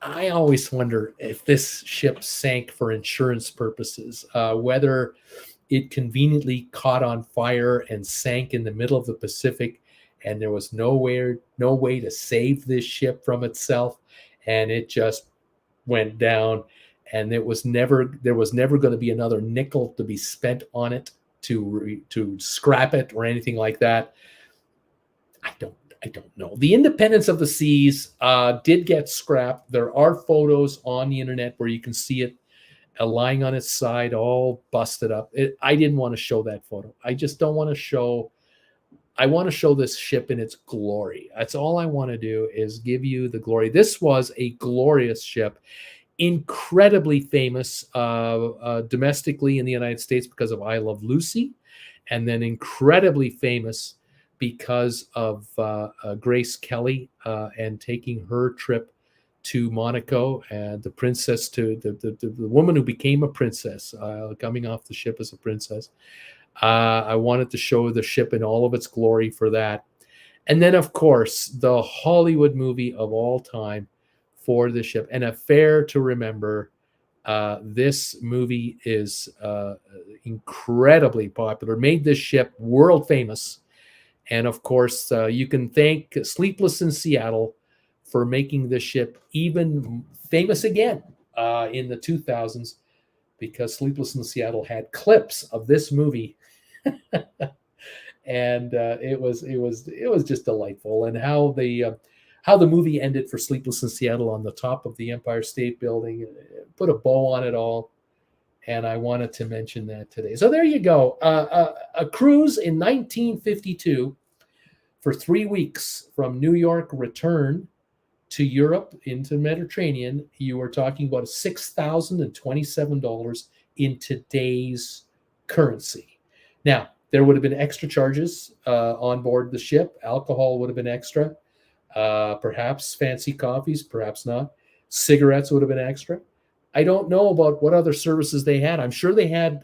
I always wonder if this ship sank for insurance purposes, whether it conveniently caught on fire and sank in the middle of the Pacific, and there was no way to save this ship from itself, and it just went down, and there was never going to be another nickel to be spent on it to scrap it or anything like that. I don't know. The Independence of the Seas did get scrapped. There are photos on the internet where you can see it lying on its side, all busted up. I didn't want to show that photo. I just don't want to show. I want to show this ship in its glory. That's all I want to do, is give you the glory. This was a glorious ship, incredibly famous domestically in the United States because of I Love Lucy, and then incredibly famous because of Grace Kelly and taking her trip to Monaco, and the princess to the woman who became a princess, coming off the ship as a princess. I wanted to show the ship in all of its glory for that. And then, of course, the Hollywood movie of all time for the ship, An Affair to Remember. This movie is incredibly popular, made this ship world famous. And of course, you can thank Sleepless in Seattle for making this ship even famous again in the 2000s, because Sleepless in Seattle had clips of this movie. And it was just delightful. And how the movie ended for Sleepless in Seattle on the top of the Empire State Building, put a bow on it all. And I wanted to mention that today. So there you go. A cruise in 1952 for 3 weeks from New York, return to Europe into the Mediterranean. You are talking about $6,027 in today's currency. Now, there would have been extra charges on board the ship. Alcohol would have been extra. Perhaps fancy coffees, perhaps not. Cigarettes would have been extra. I don't know about what other services they had. I'm sure they had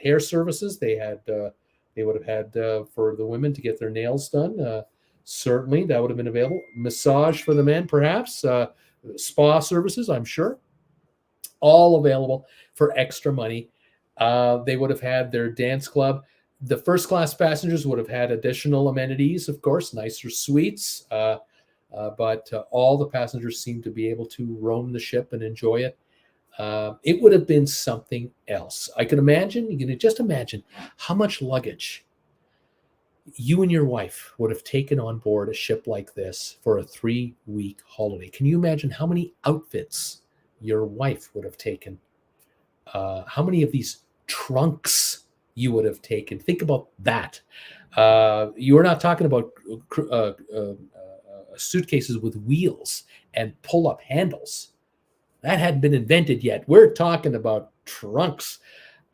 hair services. They would have had for the women to get their nails done. Certainly, that would have been available. Massage for the men, perhaps. Spa services, I'm sure. All available for extra money. They would have had their dance club. The first class passengers would have had additional amenities, of course, nicer suites. But all the passengers seemed to be able to roam the ship and enjoy it. It would have been something else. I can imagine, you can just imagine how much luggage you and your wife would have taken on board a ship like this for a 3-week holiday. Can you imagine how many outfits your wife would have taken? How many of these trunks you would have taken? Think about that. You are not talking about suitcases with wheels and pull-up handles. That hadn't been invented yet. We're talking about trunks.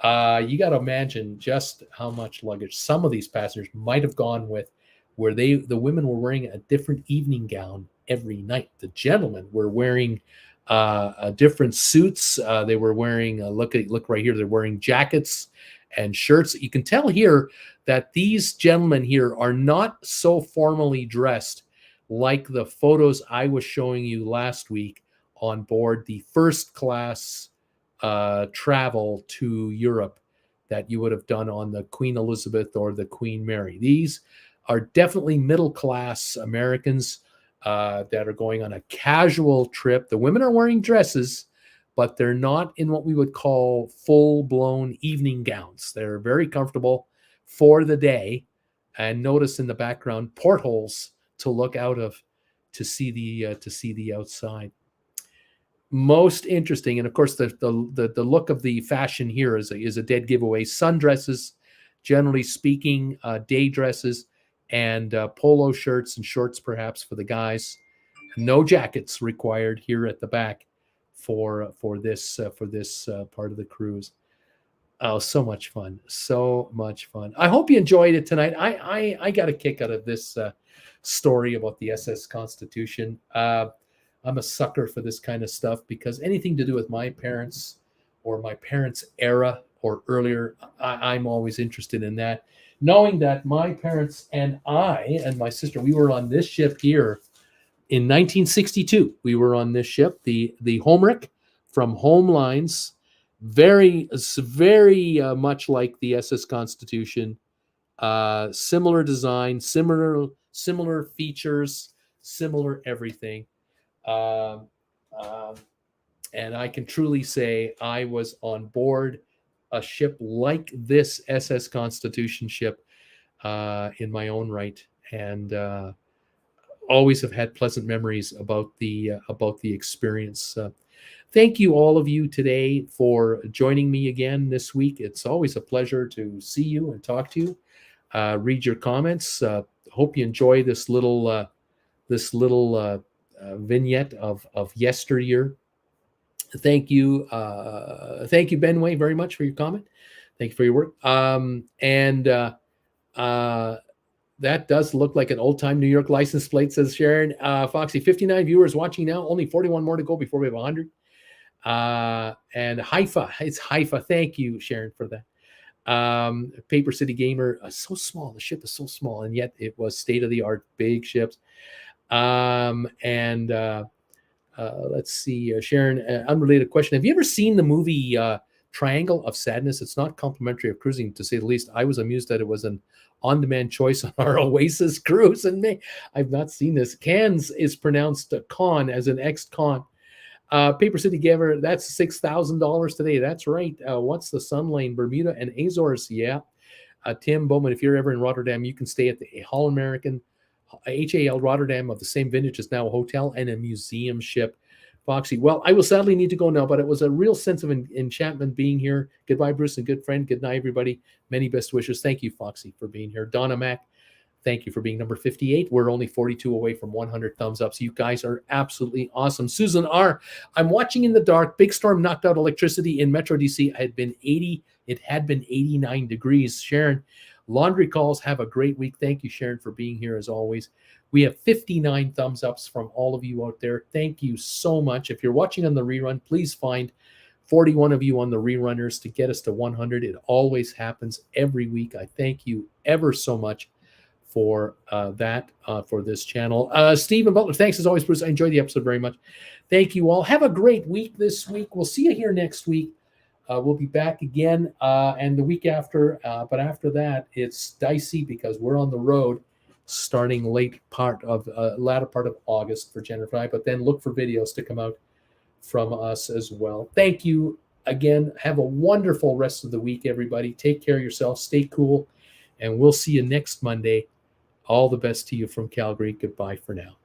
You got to imagine just how much luggage some of these passengers might have gone with, where the women were wearing a different evening gown every night. The gentlemen were wearing different suits. They were wearing look right here. They're wearing jackets and shirts. You can tell here that these gentlemen here are not so formally dressed like the photos I was showing you last week on board the first class travel to Europe that you would have done on the Queen Elizabeth or the Queen Mary. These are definitely middle class Americans that are going on a casual trip. The women are wearing dresses, but they're not in what we would call full-blown evening gowns. They're very comfortable for the day. And notice in the background portholes to look out of to see the outside. Most interesting, and of course the look of the fashion here is a dead giveaway. Sundresses, generally speaking, day dresses, and polo shirts and shorts perhaps for the guys. No jackets required here at the back for this part of the cruise. Oh, so much fun. So much fun. I hope you enjoyed it tonight. I got a kick out of this story about the SS Constitution. I'm a sucker for this kind of stuff because anything to do with my parents or my parents' era or earlier, I'm always interested in that. Knowing that my parents and I and my sister, we were on this ship here in 1962. We were on this ship, the Homeric from Home Lines. Very much like the SS Constitution, similar design, similar features, similar everything. And I can truly say I was on board a ship like this SS Constitution ship in my own right, and always have had pleasant memories about the experience. Thank you, all of you, today for joining me again this week. It's always a pleasure to see you and talk to you. Read your comments. Hope you enjoy this little vignette of yesteryear. Thank you, Benway, very much for your comment. Thank you for your work. That does look like an old-time New York license plate, says Sharon. Foxy, 59 viewers watching now. Only 41 more to go before we have 100. And Haifa, it's Haifa. Thank you, Sharon, for that. Paper City Gamer, so small. The ship is so small, and yet it was state-of-the-art, big ships. Let's see, Sharon, unrelated question. Have you ever seen the movie Triangle of Sadness? It's not complimentary of cruising, to say the least. I was amused that it was an on-demand choice on our Oasis cruise in May. I've not seen this. Cans is pronounced con as an ex-con. Paper City Gamer, that's $6,000 today. That's right. What's the Sun Lane? Bermuda and Azores. Yeah. Tim Bowman, if you're ever in Rotterdam, you can stay at the Hall American HAL Rotterdam of the same vintage as now a hotel and a museum ship. Foxy, well, I will sadly need to go now, but it was a real sense of enchantment being here. Goodbye, Bruce, and good friend. Good night, everybody. Many best wishes. Thank you, Foxy, for being here. Donna Mac, thank you for being number 58. We're only 42 away from 100 thumbs up. So you guys are absolutely awesome. Susan R., I'm watching in the dark. Big storm knocked out electricity in Metro DC. It had been 89 degrees. Sharon, laundry calls. Have a great week. Thank you, Sharon, for being here as always. We have 59 thumbs ups from all of you out there. Thank you so much. If you're watching on the rerun, please find 41 of you on the rerunners to get us to 100. It always happens every week. I thank you ever so much for that, for this channel. Stephen Butler, thanks as always, Bruce. I enjoyed the episode very much. Thank you all. Have a great week this week. We'll see you here next week. We'll be back again and the week after. But after that, it's dicey because we're on the road starting latter part of August for Jennifer and I. But then look for videos to come out from us as well. Thank you again. Have a wonderful rest of the week, everybody. Take care of yourself. Stay cool. And we'll see you next Monday. All the best to you from Calgary. Goodbye for now.